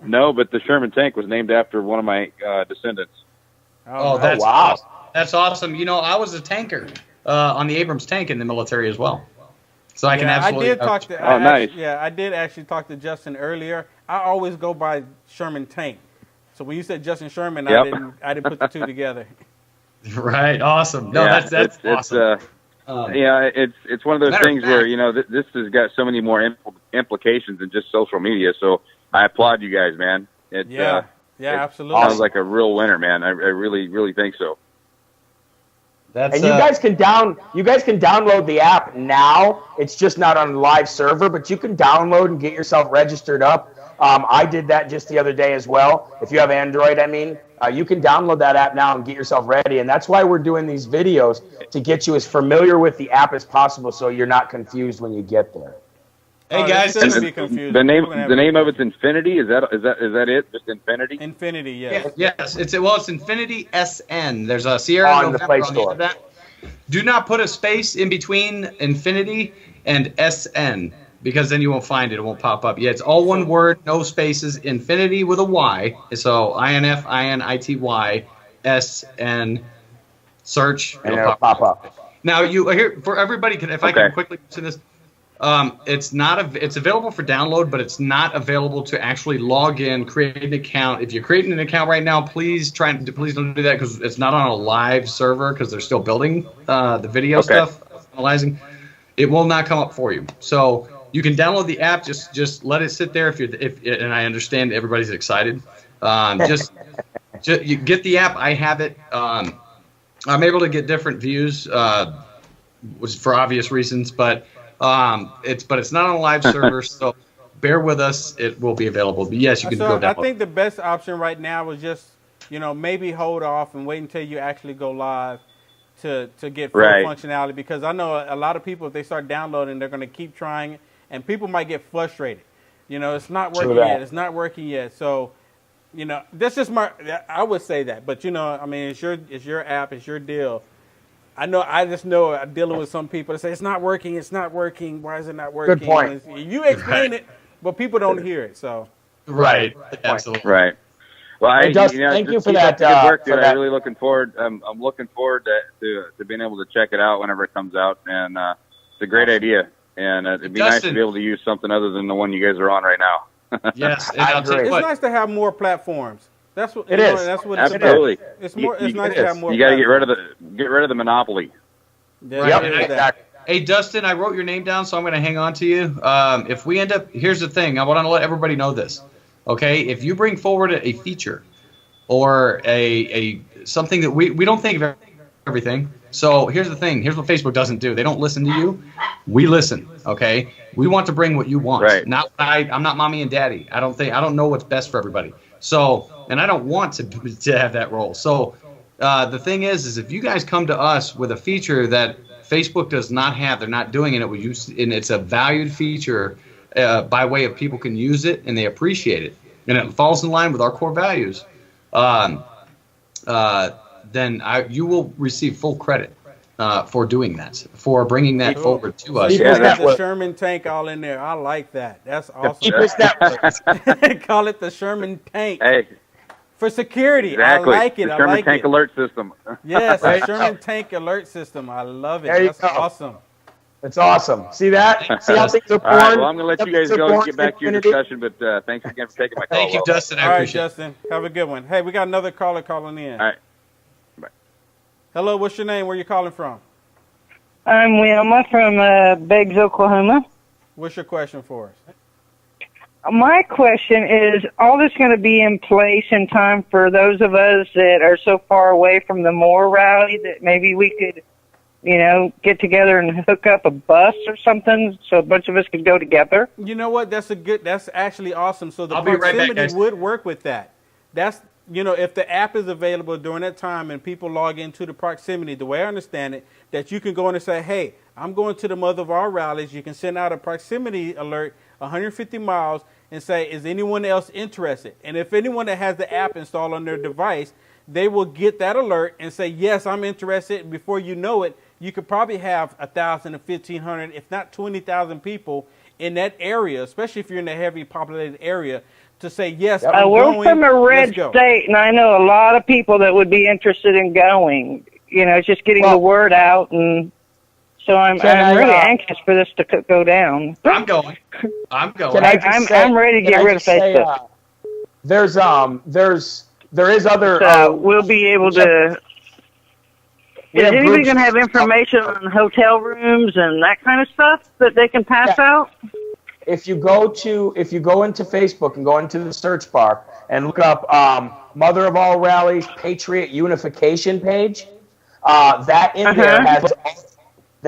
S8: No, but the Sherman Tank was named after one of my descendants.
S3: Oh, that's awesome. That's awesome. You know, I was a tanker on the Abrams tank in the military as well. So I can absolutely.
S1: I did talk to.
S8: Nice.
S1: I did actually talk to Justin earlier. I always go by Sherman Tank. So when you said Justin Sherman, I didn't put the two together.
S3: Right. Awesome. No, that's awesome.
S8: It's one of those things where this has got so many more implications than just social media. So I applaud you guys, man.
S1: Absolutely.
S8: Sounds like a real winner, man. I really, really think so.
S2: And you guys can download the app now. It's just not on a live server, but you can download and get yourself registered up. I did that just the other day as well. If you have Android, you can download that app now and get yourself ready. And that's why we're doing these videos, to get you as familiar with the app as possible, so you're not confused when you get there.
S3: Hey guys,
S8: the name of it's Infinity. Is that it? Just Infinity?
S1: Infinity, yes.
S3: Yes, it's Infinity SN. There's a Sierra
S2: on the Play Store.
S3: Do not put a space in between Infinity and SN, because then you won't find it. It won't pop up. Yeah, it's all one word, no spaces. Infinity with a Y. So INFINITY SN. Search.
S2: And it'll pop up.
S3: Now here for everybody. If I can quickly mention this. It's available for download, but it's not available to actually log in, create an account. If you're creating an account right now, please don't do that, because it's not on a live server, because they're still building the video stuff, analyzing. It will not come up for you. So you can download the app. Just let it sit there. And I understand everybody's excited. Just you get the app. I have it. I'm able to get different views, which for obvious reasons, but. It's not on a live server, so bear with us. It will be available. But yes, you can go download.
S1: I think the best option right now is just, maybe hold off and wait until you actually go live. to get full functionality, because I know a lot of people, if they start downloading, they're going to keep trying, and people might get frustrated. It's not working yet. It's not working yet. So, that's just I would say that. But, I mean, it's your app. It's your deal. I just know I'm dealing with some people that say, it's not working. It's not working. Why is it not working?
S2: Good point.
S1: You explain it, but people don't hear it. So.
S3: Right. Absolutely.
S8: Right. Well,
S2: thank you for that.
S8: Good work, dude. I'm really looking forward. I'm looking forward to being able to check it out whenever it comes out, and it's a great idea. And it'd be nice to be able to use something other than the one you guys are on right now.
S3: Yes, and
S2: I agree.
S1: It's nice to have more platforms. That's what
S2: it is.
S1: That's what
S8: Absolutely.
S1: It's more. It's nice to have more.
S8: You got to get rid of the monopoly.
S1: Yeah,
S2: exactly.
S3: Hey, Dustin, I wrote your name down, so I'm going to hang on to you. If we end up, here's the thing. I want to let everybody know this. Okay, if you bring forward a feature or a something that we don't think of everything. So here's the thing. Here's what Facebook doesn't do. They don't listen to you. We listen. Okay. We want to bring what you want.
S8: Right.
S3: I'm not mommy and daddy. I don't know what's best for everybody. So, and I don't want to have that role. So the thing is if you guys come to us with a feature that Facebook does not have, they're not doing it, and it's a valued feature by way of people can use it and they appreciate it, and it falls in line with our core values, then you will receive full credit for doing that, for bringing that forward to us.
S1: Yeah, that's the Sherman tank all in there. I like that. That's awesome. Call it the Sherman tank.
S8: Hey.
S1: For security.
S8: Exactly.
S1: I like it.
S8: The Sherman tank alert system.
S1: Yes, the Sherman tank alert system. I love it. That's awesome.
S2: It's awesome. See that? See how things are born?
S8: All right, well, I'm going to let you guys go and get back to your discussion, but thanks again for taking my call.
S3: Thank you, Dustin. I appreciate it.
S1: All right, Justin. Have a good one. Hey, we got another caller calling in.
S8: All right. Bye.
S1: Hello, what's your name? Where you calling from?
S9: I'm Wilma from Beggs, Oklahoma.
S1: What's your question for us?
S9: My question is, all this going to be in place in time for those of us that are so far away from the Moore rally that maybe we could, get together and hook up a bus or something so a bunch of us could go together?
S1: You know what? That's actually awesome. So the
S3: I'll be right back,
S1: proximity would work with that. That's, if the app is available during that time and people log into the proximity, the way I understand it, that you can go in and say, hey, I'm going to the mother of all rallies. You can send out a proximity alert 150 miles and say, is anyone else interested? And if anyone that has the app installed on their device, they will get that alert and say, yes, I'm interested. And before you know it, you could probably have 1,000 to 1,500, if not 20,000 people in that area, especially if you're in a heavy populated area, to say, yes, I'm going.
S9: We're from a red state, and I know a lot of people that would be interested in going. It's just getting the word out, and so I'm really anxious for this to go down.
S3: I'm going. I'm
S9: ready to get rid of Facebook.
S2: There is other.
S9: We'll be able to. Is anybody going to have information on hotel rooms and that kind of stuff that they can pass out?
S2: If you go into Facebook and go into the search bar and look up Mother of All Rallies Patriot Unification page, that in there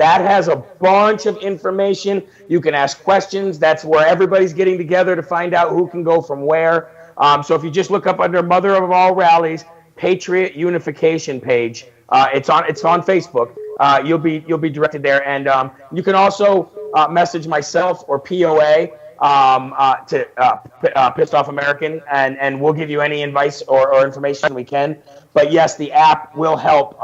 S2: has a bunch of information. You can ask questions. That's where everybody's getting together to find out who can go from where. So if you just look up under Mother of All Rallies Patriot Unification page, it's on Facebook. You'll be directed there, and you can also message myself or POA to Pissed Off American, and we'll give you any advice or information we can. But yes, the app will help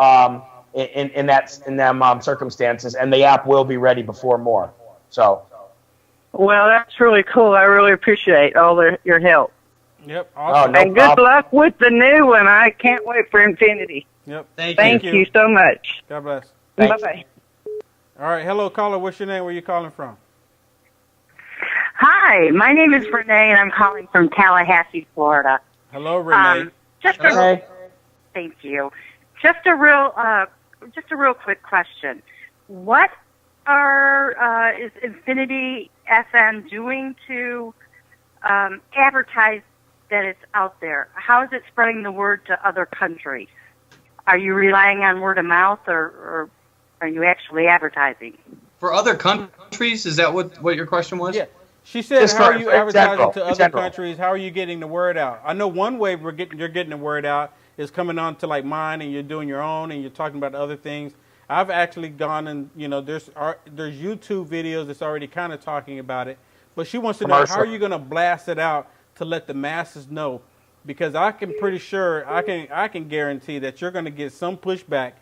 S2: in them circumstances, and the app will be ready before more. So.
S9: Well, that's really cool. I really appreciate all your help.
S1: Yep. Awesome.
S9: And good luck with the new one. I can't wait for Infinity.
S1: Yep.
S9: Thank you so much.
S1: God bless.
S9: Bye-bye.
S1: All right. Hello, caller. What's your name? Where are you calling from?
S10: Hi. My name is Renee, and I'm calling from Tallahassee, Florida.
S1: Hello, Renee.
S10: Thank you. Just a real quick question. What is Infinity FM doing to advertise that it's out there? How is it spreading the word to other countries? Are you relying on word of mouth, or are you actually advertising?
S3: For other countries? Is that what your question was?
S1: Yeah. She said, how are you advertising to other countries? How are you getting the word out? I know one way you're getting the word out is coming on to like mine, and you're doing your own, and you're talking about other things. I've actually gone and, there's YouTube videos that's already kind of talking about it, but she wants to know, how are you going to blast it out to let the masses know? Because I can guarantee that you're going to get some pushback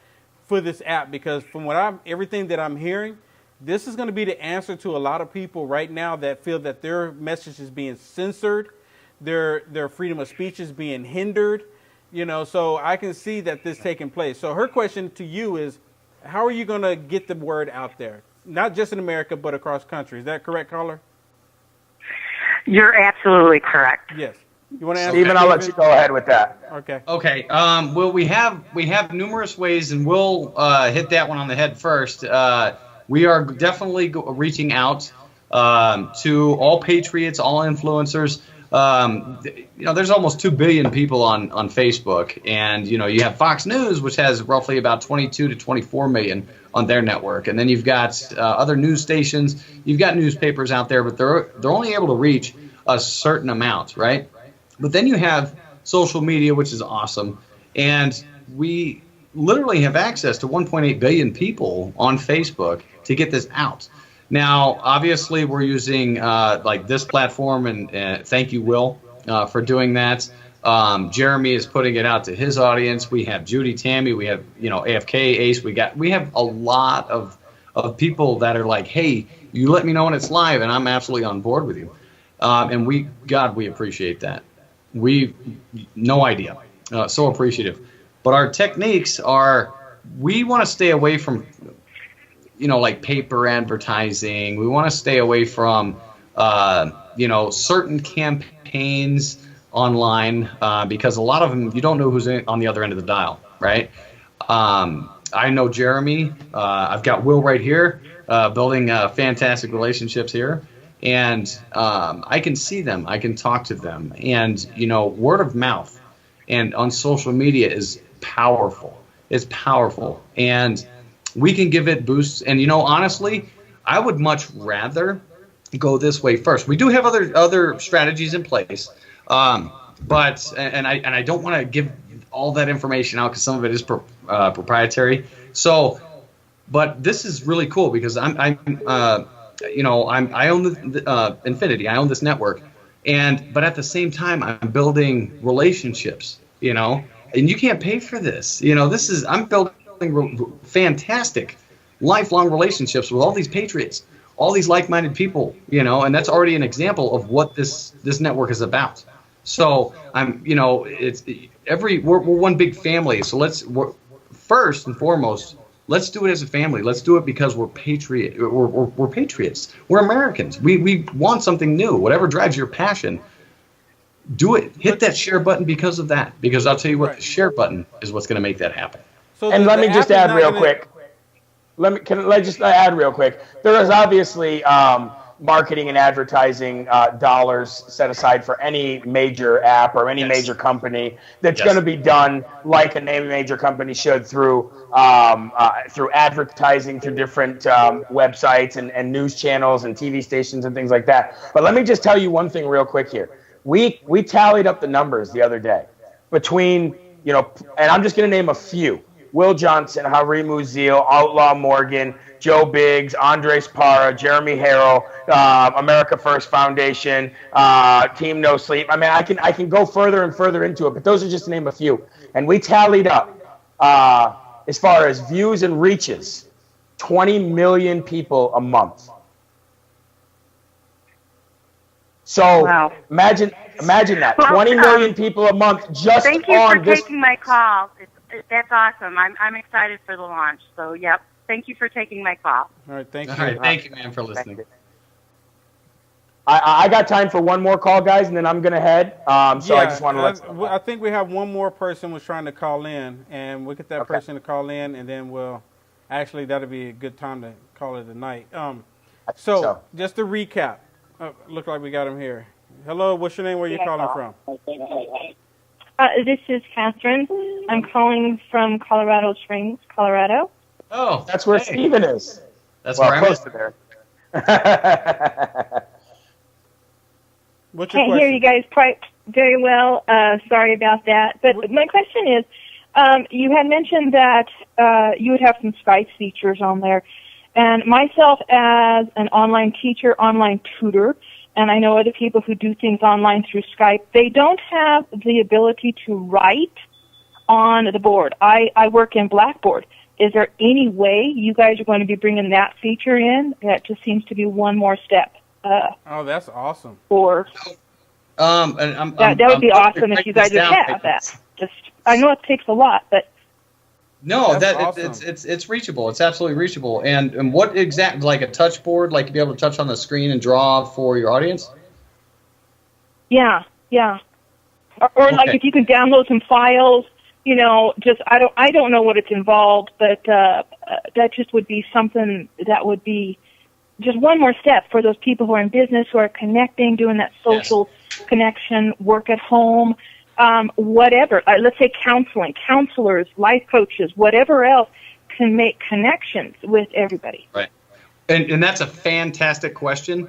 S1: for this app, because from everything that I'm hearing, this is going to be the answer to a lot of people right now that feel that their message is being censored, their freedom of speech is being hindered, so I can see that this taking place. So her question to you is, how are you going to get the word out there? Not just in America, but across country. Is that correct, caller?
S10: You're absolutely correct.
S1: Yes. You want to answer?
S2: Stephen, I'll let you go ahead with that.
S1: Okay.
S3: Okay. Well, we have numerous ways, and we'll hit that one on the head first. We are definitely reaching out to all patriots, all influencers. There's almost 2 billion people on Facebook, and you have Fox News, which has roughly about 22 to 24 million on their network, and then you've got other news stations, you've got newspapers out there, but they're only able to reach a certain amount, right? But then you have social media, which is awesome, and we literally have access to 1.8 billion people on Facebook to get this out. Now, obviously, we're using like this platform, and thank you, Will, for doing that. Jeremy is putting it out to his audience. We have Judy, Tammy, we have AFK, Ace. We have a lot of people that are like, hey, you let me know when it's live, and I'm absolutely on board with you. And we appreciate that. No idea, so appreciative. But our techniques are, we want to stay away from like paper advertising. We want to stay away from, certain campaigns online because a lot of them, you don't know who's on the other end of the dial, right? I know Jeremy. I've got Will right here, building fantastic relationships here. And I can see them. I can talk to them. And, word of mouth and on social media is powerful. It's powerful. And we can give it boosts. And, honestly, I would much rather go this way first. We do have other strategies in place. But I don't want to give all that information out because some of it is proprietary. So, but this is really cool because I own the Infinity. I own this network. But at the same time, I'm building relationships, and you can't pay for this. I'm building fantastic lifelong relationships with all these patriots, all these like-minded people, and that's already an example of what this network is about. So we're one big family. So first and foremost, let's do it as a family. Let's do it because we're patriots. We're Americans. We want something new. Whatever drives your passion, do it. Hit that share button because of that. Because I'll tell you what, the share button is what's going to make that happen.
S2: So let me just add real quick. Can I just add real quick? There is obviously marketing and advertising dollars set aside for any major app or any major company that's going to be done like a major company should through advertising through different websites and news channels and TV stations and things like that. But let me just tell you one thing real quick here. We tallied up the numbers the other day between, and I'm just going to name a few. Will Johnson, Harry Muziel, Outlaw Morgan, Joe Biggs, Andres Parra, Jeremy Herrell, America First Foundation, Team No Sleep. I mean, I can go further and further into it, but those are just to name a few. And we tallied up, as far as views and reaches, 20 million people a month. So imagine that, 20 million people a month just on this.
S10: Thank you for taking my call. That's awesome. I'm excited for the launch. So, yep. Thank you for taking my call.
S1: All right, thank you.
S3: All right, thank you, man, for listening.
S2: I got time for one more call, guys, and then I'm going to head. I just want to
S1: I think we have one more person was trying to call in, and we'll get that person to call in, and then that'll be a good time to call it a night. So, just to recap, look like we got him here. Hello, what's your name? Where are you calling from?
S11: This is Catherine. I'm calling from Colorado Springs, Colorado.
S3: Oh,
S2: that's where Steven is.
S3: That's where I'm
S2: close to there.
S1: What's your
S11: Can't
S1: question?
S11: hear you guys. Very well. Sorry about that. But my question is, you had mentioned that you would have some Skype features on there. And myself as an online teacher, online tutor, and I know other people who do things online through Skype, they don't have the ability to write on the board. I work in Blackboard. Is there any way you guys are going to be bringing that feature in? That just seems to be one more step.
S1: Oh, that's awesome.
S11: That would be awesome if you guys would have that. I know it takes a lot, but
S3: no,
S1: awesome.
S3: it's reachable. It's absolutely reachable. And what exactly, like a touch board, like to be able to touch on the screen and draw for your audience?
S11: Yeah. Or like if you could download some files, I don't know what it's involved, but that just would be something that would be just one more step for those people who are in business, who are connecting, doing that social connection, work at home. Whatever, let's say counselors, life coaches, whatever else can make connections with everybody.
S3: Right. And that's a fantastic question.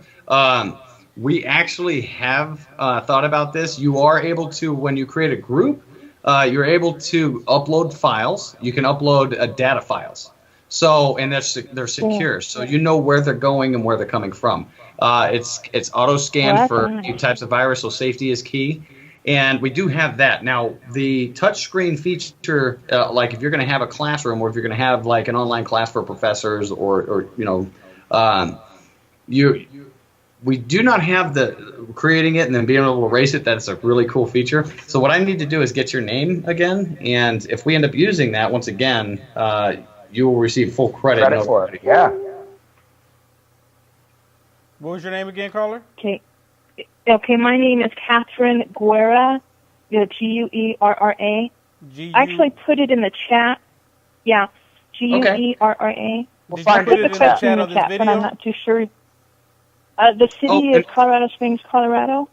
S3: We actually have thought about this. You are able to, when you create a group, you're able to upload files. You can upload data files. So, and they're secure. So you know where they're going and where they're coming from. It's auto-scanned for new types of virus, so safety is key. And we do have that. Now, the touchscreen feature, like if you're going to have a classroom or if you're going to have like an online class for professors or we do not have the creating it and then being able to erase it. That's a really cool feature. So what I need to do is get your name again. And if we end up using that, once again, you will receive full credit
S2: for it. Yeah.
S1: What was your name again, caller?
S11: Okay, my name is Catherine Guerra, Guerra. I actually put it in the chat. Yeah, Guerra.
S1: We'll find it in the chat of this video.
S11: But I'm not too sure. The city is Colorado Springs, Colorado.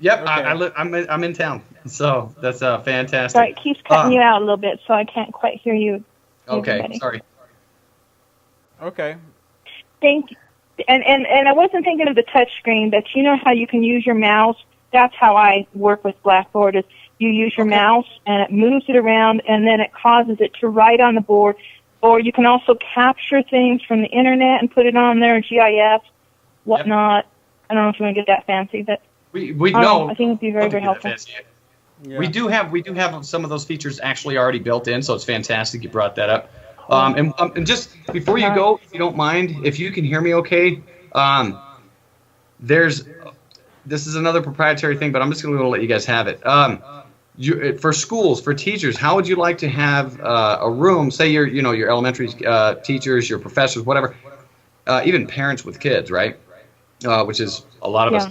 S3: Yep, okay. I'm in town, so that's fantastic.
S11: Sorry, it keeps cutting you out a little bit, so I can't quite hear you.
S3: Okay,
S11: everybody.
S3: Sorry.
S1: Okay.
S11: Thank you. And I wasn't thinking of the touch screen, but you know how you can use your mouse? That's how I work with Blackboard, is you use your mouse and it moves it around and then it causes it to write on the board. Or you can also capture things from the internet and put it on there, GIF, whatnot. I don't know if you want to get that fancy, but
S3: we know.
S11: I think it'd be very, very helpful.
S3: Yeah. We do have some of those features actually already built in, so it's fantastic you brought that up. And just before you go, if you don't mind, if you can hear me okay, this is another proprietary thing, but I'm just going to let you guys have it. For schools, for teachers, how would you like to have a room, say your elementary teachers, your professors, whatever, even parents with kids, right? Which is a lot of us.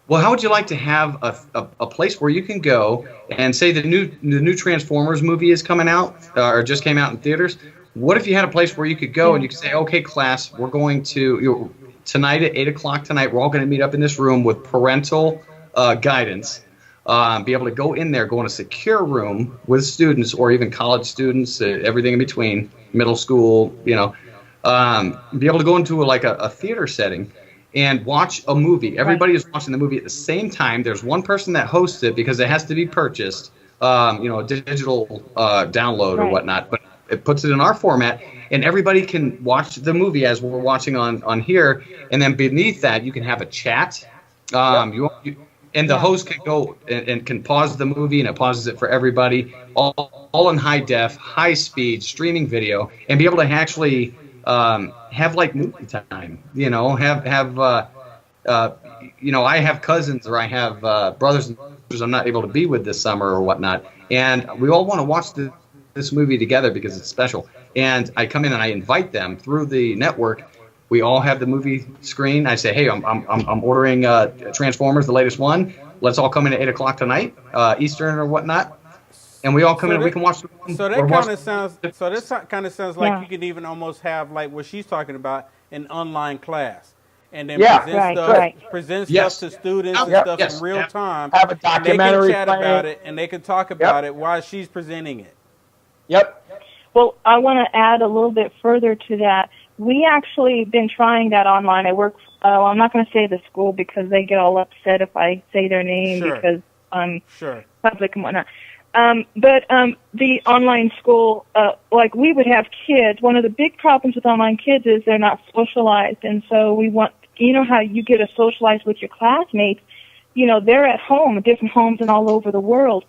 S3: Well, how would you like to have a place where you can go and say the new Transformers movie is coming out or just came out in theaters? What if you had a place where you could go and you could say, okay, class, we're going to, tonight at 8 o'clock tonight, we're all going to meet up in this room with parental guidance, be able to go in there, go in a secure room with students or even college students, everything in between, middle school, be able to go into a theater setting and watch a movie. Everybody is watching the movie at the same time. There's one person that hosts it because it has to be purchased, a digital download or whatnot, but it puts it in our format, and everybody can watch the movie as we're watching on here. And then beneath that, you can have a chat. And the host can go and can pause the movie, and it pauses it for everybody, all in high def, high speed streaming video, and be able to actually have like movie time. I have cousins or I have brothers and sisters I'm not able to be with this summer or whatnot, and we all want to watch this movie together because it's special. And I come in and I invite them through the network. We all have the movie screen. I say, hey, I'm ordering Transformers, the latest one. Let's all come in at 8 o'clock tonight, Eastern or whatnot. And we all come in and we can watch.
S1: So that kind of sounds. So this kind of sounds like you could even almost have like what she's talking about, an online class, and then present stuff to students and stuff in real time.
S2: Have a documentary.
S1: They can chat about it and they can talk about it while she's presenting it.
S2: Yep.
S11: Well, I want to add a little bit further to that. We actually been trying that online. I work. I'm not going to say the school because they get all upset if I say their name because on
S1: Sure.
S11: public and whatnot. But the online school, like we would have kids. One of the big problems with online kids is they're not socialized, and so we want, you know, how you get to socialize with your classmates. You know, they're at home, different homes and all over the world.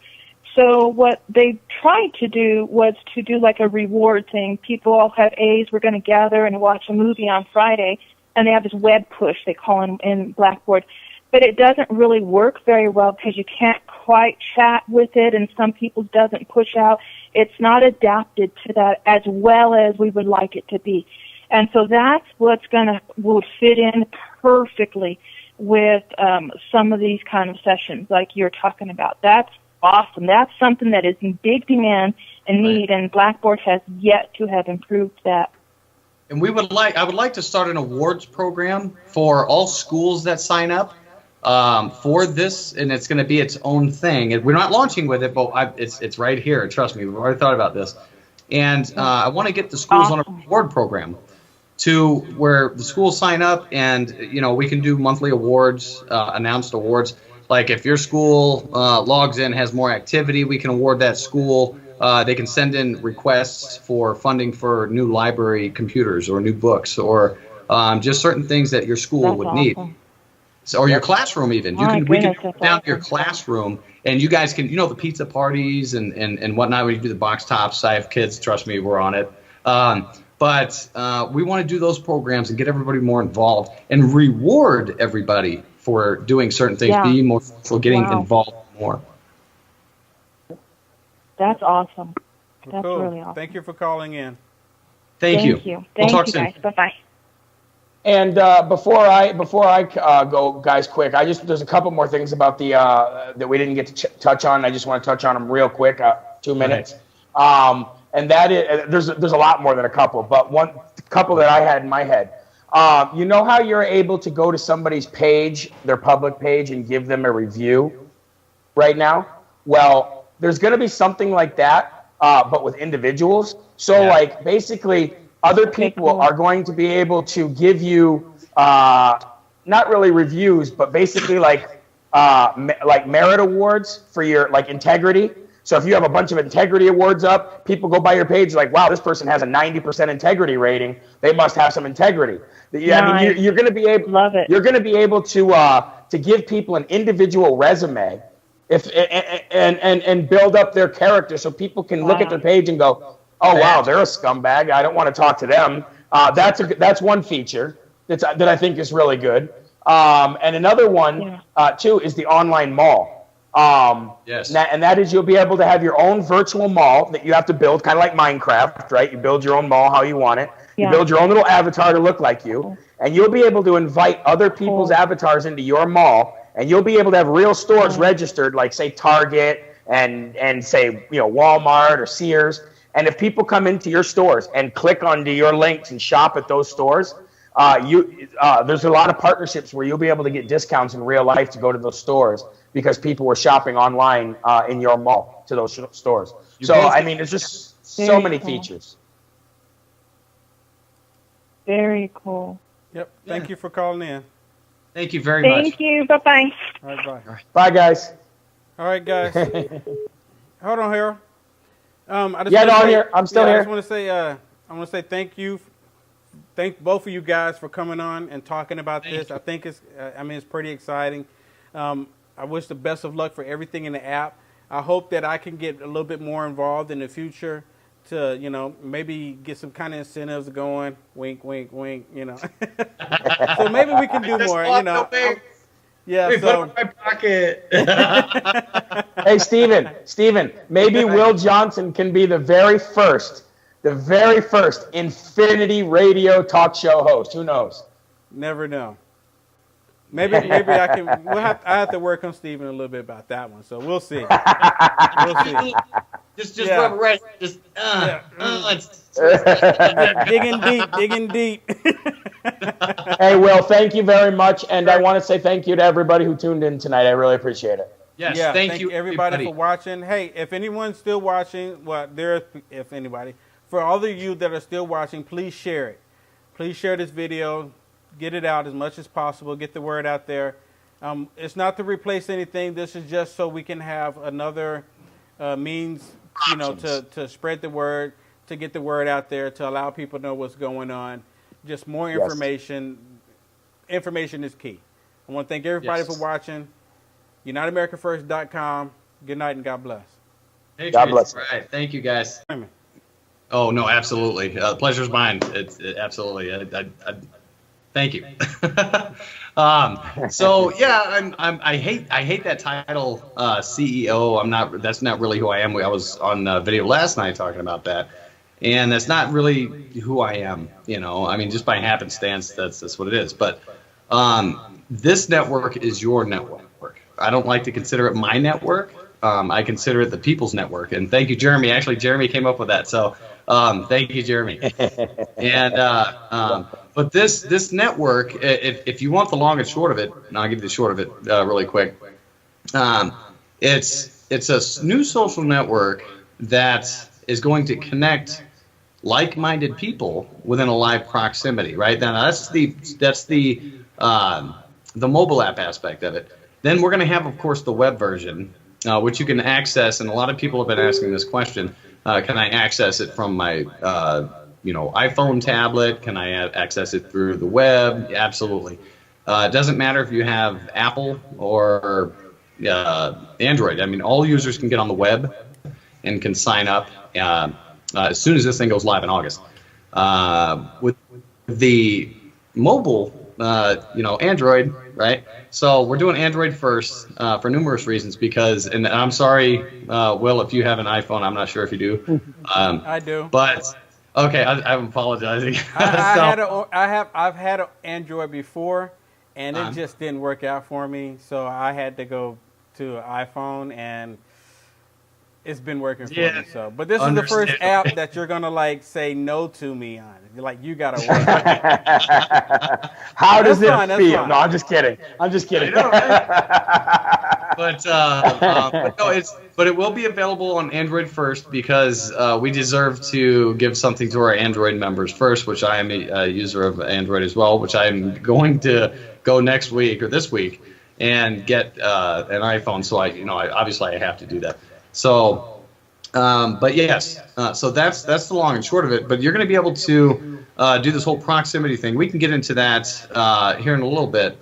S11: So what they tried to do was to do like a reward thing. People all have A's. We're going to gather and watch a movie on Friday, and they have this web push they call in Blackboard. But it doesn't really work very well because you can't quite chat with it, and some people doesn't push out. It's not adapted to that as well as we would like it to be. And so that's what's will fit in perfectly with some of these kind of sessions like you're talking about. That's awesome. That's something that is in big demand and need, and Blackboard has yet to have improved that.
S3: And I would like to start an awards program for all schools that sign up for this, and it's going to be its own thing. And we're not launching with it, but it's right here. Trust me, we've already thought about this. And I want to get the schools on a reward program to where the schools sign up, and we can do monthly awards, announced awards. Like if your school logs in, has more activity, we can award that school. They can send in requests for funding for new library computers or new books or just certain things that your school would need. So, or your classroom even. We can go down to your classroom, and you guys can, the pizza parties and whatnot. We do the box tops. I have kids. Trust me, we're on it. But we want to do those programs and get everybody more involved and reward everybody for doing certain things, being more social, getting involved more.
S11: That's awesome.
S1: That's cool. Really awesome. Thank you for calling in.
S3: Thank you.
S11: Thank
S3: talk
S11: you,
S3: soon.
S11: guys. Bye-bye.
S2: And before I go, guys, quick, there's a couple more things about the that we didn't get to touch on. I just want to touch on them real quick, 2 minutes. And that is, there's a lot more than a couple, but one couple that I had in my head. You know how you're able to go to somebody's page, their public page, and give them a review right now? Well, there's going to be something like that, but with individuals. So, like, basically, other people are going to be able to give you not really reviews, but basically like merit awards for your integrity. So if you have a bunch of integrity awards up, people go by your page like, wow, this person has a 90% integrity rating. They must have some integrity. I mean, you're going to be able.
S11: Love it.
S2: You're going to be able to give people an individual resume, and build up their character so people can look at their page and go, oh wow, they're a scumbag. I don't want to talk to them. That's one feature that I think is really good. And another one too is the online mall.
S3: Yes.
S2: And that is, you'll be able to have your own virtual mall that you have to build, kind of like Minecraft, right? You build your own mall how you want it. You build your own little avatar to look like you, and you'll be able to invite other people's avatars into your mall, and you'll be able to have real stores registered, like say Target and say Walmart or Sears. And if people come into your stores and click onto your links and shop at those stores, there's a lot of partnerships where you'll be able to get discounts in real life to go to those stores because people were shopping online in your mall to those stores. I mean, there's just so many features.
S11: Very cool.
S1: Yep. Thank you for calling in.
S3: Thank you very much.
S11: Thank you. Bye-bye.
S1: All right, bye.
S3: All right.
S2: Bye, guys.
S1: All right, guys. Hold on, Harold.
S2: I'm here. I'm still here.
S1: I just want to say, thank you. Thank both of you guys for coming on and talking about this. I think it's pretty exciting. I wish the best of luck for everything in the app. I hope that I can get a little bit more involved in the future to, maybe get some kind of incentives going. Wink, wink, wink, So maybe we can do more, Yeah,
S3: put it in my pocket.
S2: Hey, Steven, maybe Will Johnson can be the very first Infinity Radio talk show host. Who knows?
S1: Never know. Maybe I can. I have to work on Steven a little bit about that one. So we'll see.
S3: Just rub it right.
S1: Digging deep.
S2: Hey, Will, thank you very much, and I want to say thank you to everybody who tuned in tonight. I really appreciate it.
S3: Yes,
S1: yeah,
S3: thank you
S1: everybody for watching. Hey, if anyone's still watching, for all of you that are still watching, please share it. Please share this video. Get it out as much as possible. Get the word out there. It's not to replace anything. This is just so we can have another means, to spread the word, to get the word out there, to allow people to know what's going on. Just more information. Yes. Information is key. I want to thank everybody for watching. UnitedAmericaFirst.com. Good night and God bless.
S3: God bless. All right. Thank you, guys. Oh, no, absolutely. The pleasure's mine. Absolutely. I thank you. So yeah, I hate that title, CEO. That's not really who I am. I was on video last night talking about that, and that's not really who I am. I mean, just by happenstance, that's what it is. But this network is your network. I don't like to consider it my network. I consider it the people's network. And thank you, Jeremy. Actually, Jeremy came up with that. So thank you, Jeremy. And but this network, if you want the long and short of it, and I'll give you the short of it really quick. It's a new social network that is going to connect like-minded people within a live proximity. Right now, that's the mobile app aspect of it. Then we're going to have, of course, the web version, which you can access, and a lot of people have been asking this question, can I access it from my iPhone tablet? Can I access it through the web? Yeah, absolutely. It doesn't matter if you have Apple or Android. I mean, all users can get on the web and can sign up as soon as this thing goes live in August. With the mobile, Android, right? So we're doing Android first for numerous reasons and I'm sorry, Will, if you have an iPhone, I'm not sure if you do.
S1: I do.
S3: But okay, I'm apologizing.
S1: I've had an Android before, and it just didn't work out for me. So I had to go to an iPhone, and it's been working for me. So, but this is the first app that you're gonna say no to me on. You're like, you gotta work.
S2: How does it feel? No, I'm just kidding.
S3: Know, right? But it will be available on Android first because we deserve to give something to our Android members first, which I am a user of Android as well, which I'm going to go next week or this week and get an iPhone. So I obviously I have to do that. So, but yes, so that's the long and short of it. But you're going to be able to do this whole proximity thing. We can get into that here in a little bit.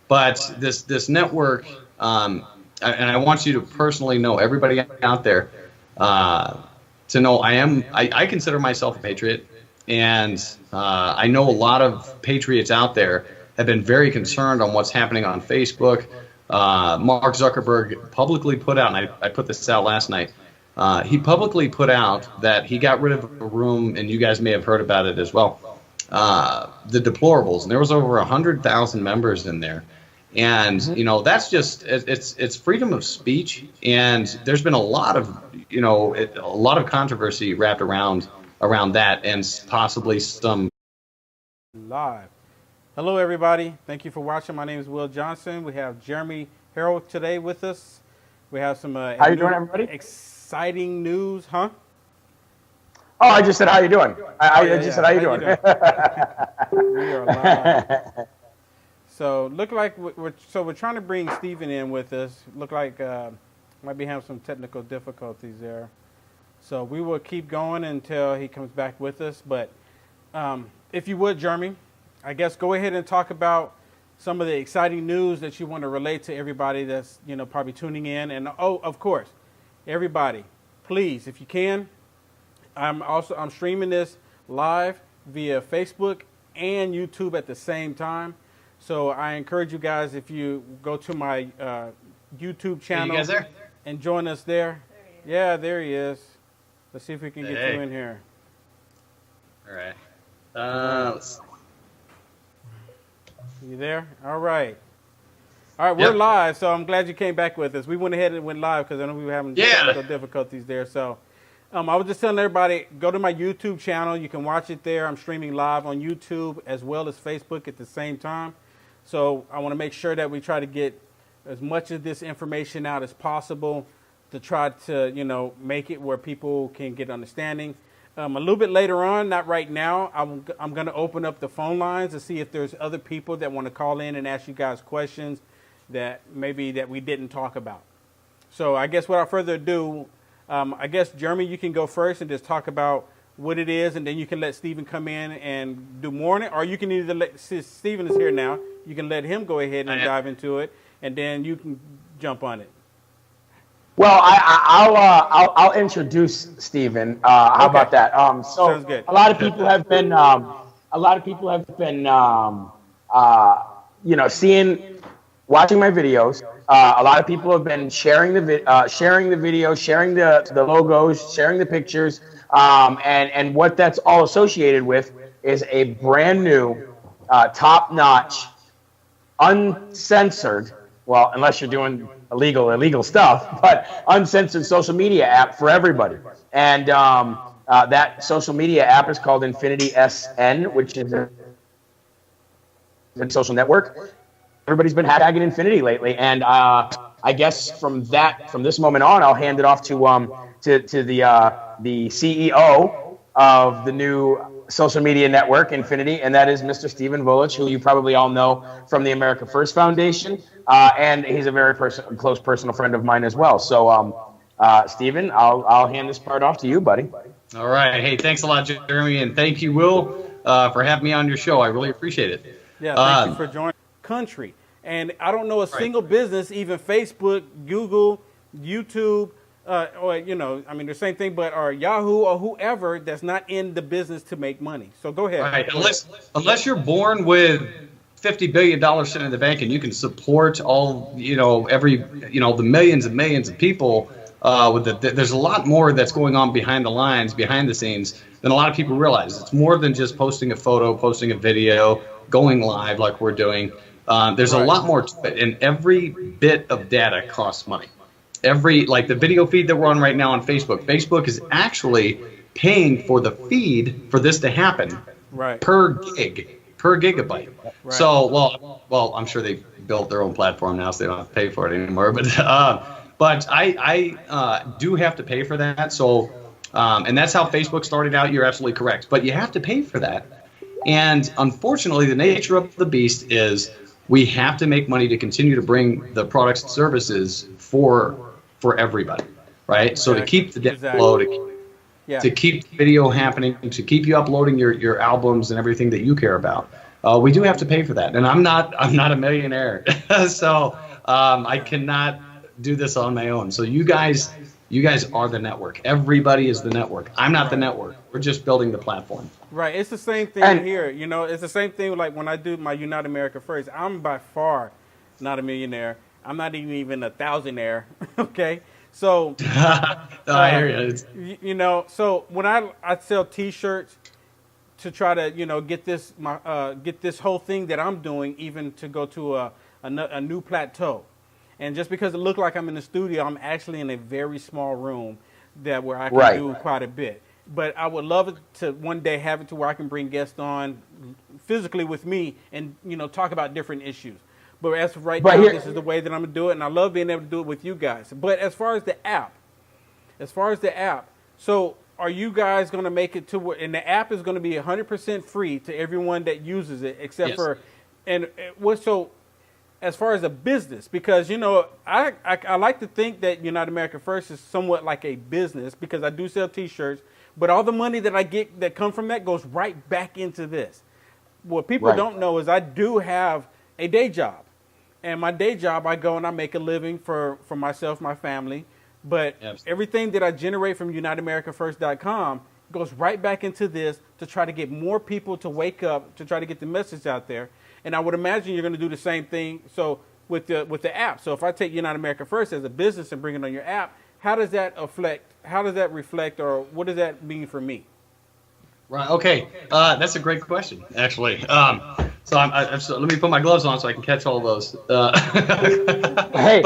S3: But this network, and I want you to personally know, everybody out there, to know I consider myself a patriot, and I know a lot of patriots out there have been very concerned on what's happening on Facebook. Mark Zuckerberg publicly put out, and I put this out last night, he publicly put out that he got rid of a room, and you guys may have heard about it as well, the deplorables, and there was over 100,000 members in there. And, that's just, it's freedom of speech, and there's been a lot of controversy wrapped around that, and possibly some.
S1: Live. Hello, everybody. Thank you for watching. My name is Will Johnson. We have Jeremy Herrell today with us. We have some
S2: how you doing, everybody?
S1: Exciting news, huh?
S2: Oh, I just said how you doing. I just said how you doing.
S1: We are live. So look like we're trying to bring Steven in with us. Look like might be having some technical difficulties there. So we will keep going until he comes back with us. But if you would, Jeremy, I guess go ahead and talk about some of the exciting news that you want to relate to everybody that's probably tuning in. And of course, everybody, please, if you can, I'm streaming this live via Facebook and YouTube at the same time. So I encourage you guys, if you go to my YouTube channel,
S3: you guys there?
S1: And join us there. Yeah, there he is. Let's see if we can get you in here.
S3: All right. Let's...
S1: You there? All right. All right, we're live, so I'm glad you came back with us. We went ahead and went live because I know we were having technical difficulties there. So I was just telling everybody, go to my YouTube channel. You can watch it there. I'm streaming live on YouTube as well as Facebook at the same time. So I want to make sure that we try to get as much of this information out as possible to try to, make it where people can get understanding. A little bit later on, not right now, I'm going to open up the phone lines to see if there's other people that want to call in and ask you guys questions. that maybe that we didn't talk about. So I guess without further ado, I guess, Jeremy, you can go first and just talk about what it is, and then you can let Steven come in and do more on it, or you can either let, since Steven is here now, you can let him go ahead and dive into it, and then you can jump on it.
S2: Well, I'll introduce Steven. How about that? So
S1: sounds good.
S2: a lot of people have been watching my videos. A lot of people have been sharing the videos, sharing the logos, sharing the pictures, and what that's all associated with is a brand new, top-notch, uncensored, well, unless you're doing illegal stuff, but uncensored social media app for everybody. And that social media app is called Infinity SN, which is a social network. Everybody's been hashtagging Infinity lately, and I guess from this moment on, I'll hand it off to the CEO of the new social media network, Infinity, and that is Mr. Steven Vulich, who you probably all know from the America First Foundation, and he's a very close personal friend of mine as well. So, Steven, I'll hand this part off to you, buddy.
S3: All right. Hey, thanks a lot, Jeremy, and thank you, Will, for having me on your show. I really appreciate it.
S1: Yeah, thank you for joining the country. And I don't know a single business, even Facebook, Google, YouTube, or, you know, I mean, the same thing, but or Yahoo or whoever that's not in the business to make money. So go ahead.
S3: Right. Unless you're born with $50 billion sitting in the bank and you can support all, the millions and millions of people, there's a lot more that's going on behind the lines, behind the scenes, than a lot of people realize. It's more than just posting a photo, posting a video, going live like we're doing. There's a lot more to it, and every bit of data costs money. Like the video feed that we're on right now on Facebook, Facebook is actually paying for the feed for this to happen per gigabyte. Right. So, well, I'm sure they built their own platform now, so they don't have to pay for it anymore. But I do have to pay for that. So, and that's how Facebook started out. You're absolutely correct. But you have to pay for that. And unfortunately, the nature of the beast is we have to make money to continue to bring the products and services for everybody, right? So to keep the flow, to keep video happening, to keep you uploading your albums and everything that you care about, we do have to pay for that. And I'm not a millionaire, so I cannot do this on my own. So you guys are the network. Everybody is the network. I'm not the network. We're just building the platform.
S1: Right. It's the same thing here. You know, it's the same thing like when I do my Unite America First. I'm by far not a millionaire. I'm not even a thousandaire. Okay. So
S3: I hear you.
S1: You know, so when I sell T-shirts to try to, get this whole thing that I'm doing even to go to a new plateau. And just because it looked like I'm in the studio, I'm actually in a very small room where I can do quite a bit. But I would love it to one day have it to where I can bring guests on physically with me and, talk about different issues. But as of right now, this is the way that I'm going to do it, and I love being able to do it with you guys. But as far as the app, so are you guys going to make it to where, and the app is going to be 100% free to everyone that uses it, except for, and so as far as a business, because, I like to think that United America First is somewhat like a business because I do sell T-shirts, but all the money that I get that come from that goes right back into this. What people don't know is I do have a day job. And my day job, I go and I make a living for myself, my family. But everything that I generate from UniteAmericaFirst.com goes right back into this to try to get more people to wake up, to try to get the message out there. And I would imagine you're going to do the same thing. So with the app. So if I take United America First as a business and bring it on your app, how does that reflect, or what does that mean for me?
S3: Right. Okay. That's a great question, actually. So let me put my gloves on so I can catch all those.
S2: Hey,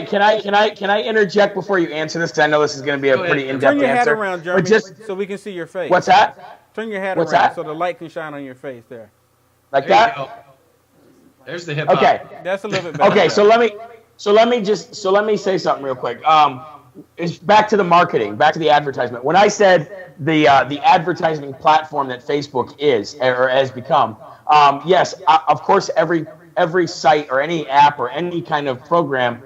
S2: can I interject before you answer this? Because I know this is going to be a pretty in-depth answer.
S1: Turn your hat around, Jeremy, so we can see your face.
S2: What's that?
S1: Turn your hat around so the light can shine on your face there.
S2: Like that?
S3: There's the hip hop.
S2: Okay.
S1: That's a little bit better.
S2: Okay, so let me say something real quick. It's back to the marketing, back to the advertisement. When I said the advertising platform that Facebook is or has become, yes, of course, every every site or any app or any kind of program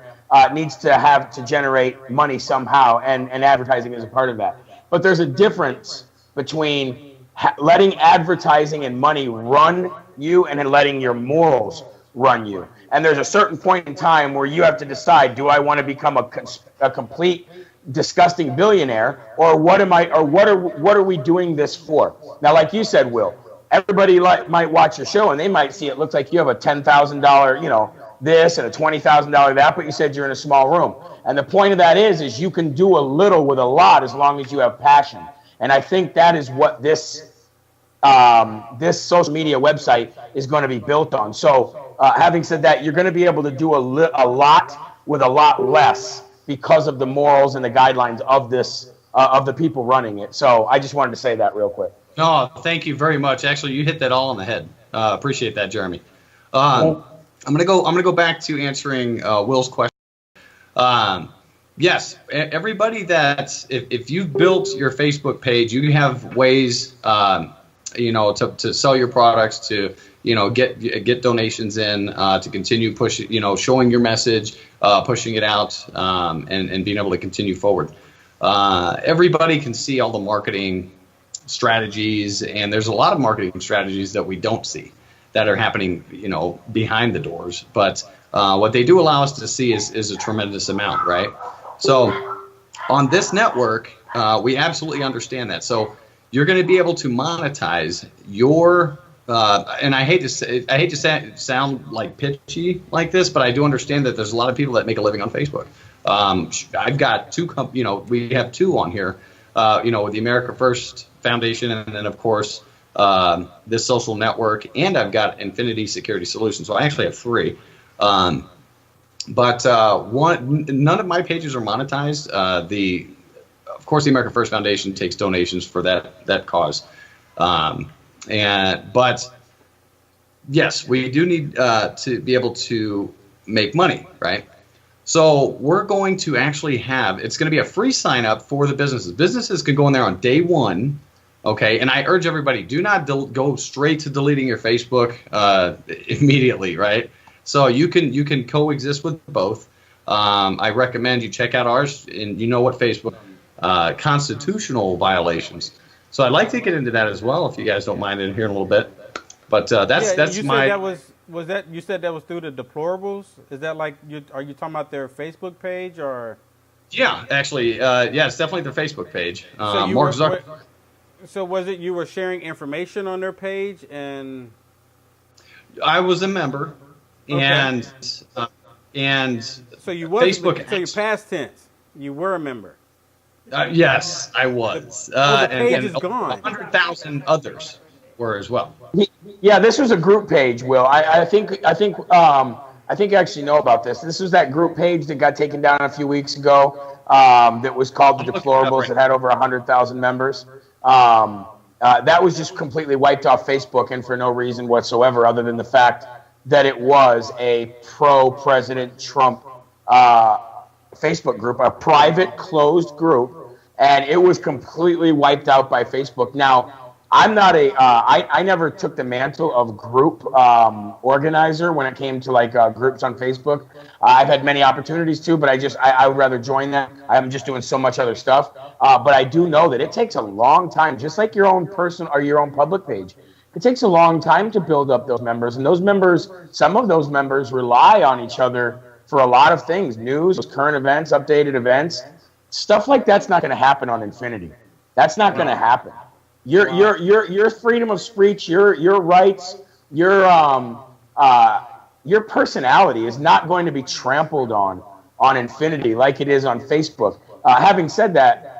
S2: needs to generate money somehow, and advertising is a part of that. But there's a difference between letting advertising and money run you and letting your morals run you. And there's a certain point in time where you have to decide: do I want to become a complete disgusting billionaire, or what are we doing this for? Now, like you said, Will, everybody might watch your show and they might see it looks like you have a $10,000, this and a $20,000 that, but you said you're in a small room. And the point of that is you can do a little with a lot as long as you have passion. And I think that is what this social media website is going to be built on. So having said that, you're going to be able to do a lot with a lot less because of the morals and the guidelines of this of the people running it. So I just wanted to say that real quick.
S3: No, thank you very much. Actually, you hit that all on the head. Appreciate that, Jeremy. I'm gonna go back to answering Will's question. Yes, everybody that if you've built your Facebook page, you have ways to sell your products, to get donations in, to continue pushing, showing your message, pushing it out, and being able to continue forward. Everybody can see all the marketing strategies, and there's a lot of marketing strategies that we don't see that are happening, behind the doors. But what they do allow us to see is a tremendous amount, right? So on this network, we absolutely understand that. So you're going to be able to monetize your and I hate to sound like pitchy like this, but I do understand that there's a lot of people that make a living on Facebook. I've got two, we have two on here, with the America First Foundation, and then of course this social network, and I've got Infinity Security Solutions. So I actually have three. But none of my pages are monetized. Of course, the America First Foundation takes donations for that cause. But yes, we do need to be able to make money, right? So we're going to actually it's going to be a free sign up for the businesses. Businesses can go in there on day one, okay? And I urge everybody, do not go straight to deleting your Facebook immediately, right? So you can coexist with both. I recommend you check out ours, and what Facebook constitutional violations. So I'd like to get into that as well, if you guys don't mind, in here in a little bit. But that's
S1: you
S3: my.
S1: Said you said that was through the deplorables? Is that like are you talking about their Facebook page or?
S3: Yeah, actually, it's definitely their Facebook page.
S1: So was it you were sharing information on their page and?
S3: I was a member, okay. and
S1: so you was
S3: Facebook.
S1: So you past tense. You were a member.
S3: Yes, I was.
S1: The page is gone.
S3: 100,000 others were as well.
S2: Yeah, this was a group page, Will. I think you actually know about this. This was that group page that got taken down a few weeks ago. That was called the Deplorables. That had over 100,000 members. That was just completely wiped off Facebook, and for no reason whatsoever, other than the fact that it was a pro-President Trump Facebook group, a private, closed group, and it was completely wiped out by Facebook. Now, I'm not I never took the mantle of group organizer when it came to groups on Facebook. I've had many opportunities to, but I would rather join that. I'm just doing so much other stuff. But I do know that it takes a long time, just like your own personal or your own public page. It takes a long time to build up those members, and some of those members rely on each other for a lot of things: news, current events, updated events, stuff like that's not going to happen on Infinity. That's not going to happen. Your freedom of speech, your rights, your personality is not going to be trampled on Infinity like it is on Facebook. Having said that,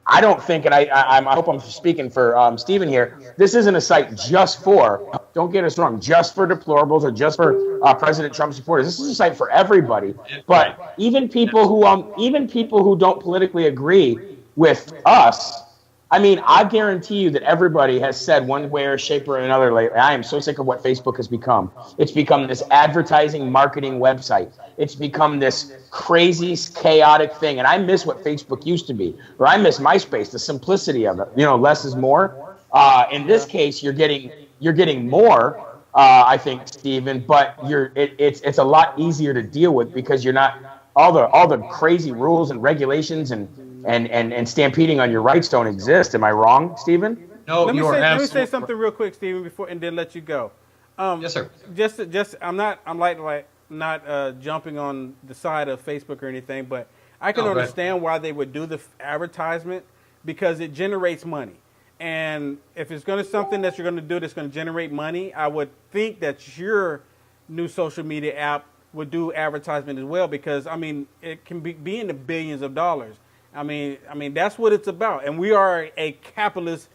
S2: I don't think, and I hope I'm speaking for Steven here, this isn't a site just for, don't get us wrong, just for deplorables or just for President Trump supporters. This is a site for everybody. But even people who don't politically agree with us, I mean, I guarantee you that everybody has said one way or shape or another lately, I am so sick of what Facebook has become. It's become this advertising marketing website. It's become this crazy, chaotic thing. And I miss what Facebook used to be, or I miss MySpace, the simplicity of it. Less is more. In this case, you're getting more I think, Steven, but it's a lot easier to deal with because you're not all the crazy rules and regulations and stampeding on your rights don't exist. Am I wrong, Steven?
S3: No,
S1: let
S3: absolutely.
S1: me say something real quick, Steven, before and then let you go.
S3: Yes, sir.
S1: I'm not jumping on the side of Facebook or anything, but I can understand why they would do the advertisement because it generates money. And if it's going to something that you're going to do that's going to generate money, I would think that your new social media app would do advertisement as well because, I mean, it can be in the billions of dollars. I mean, that's what it's about. And we are a capitalist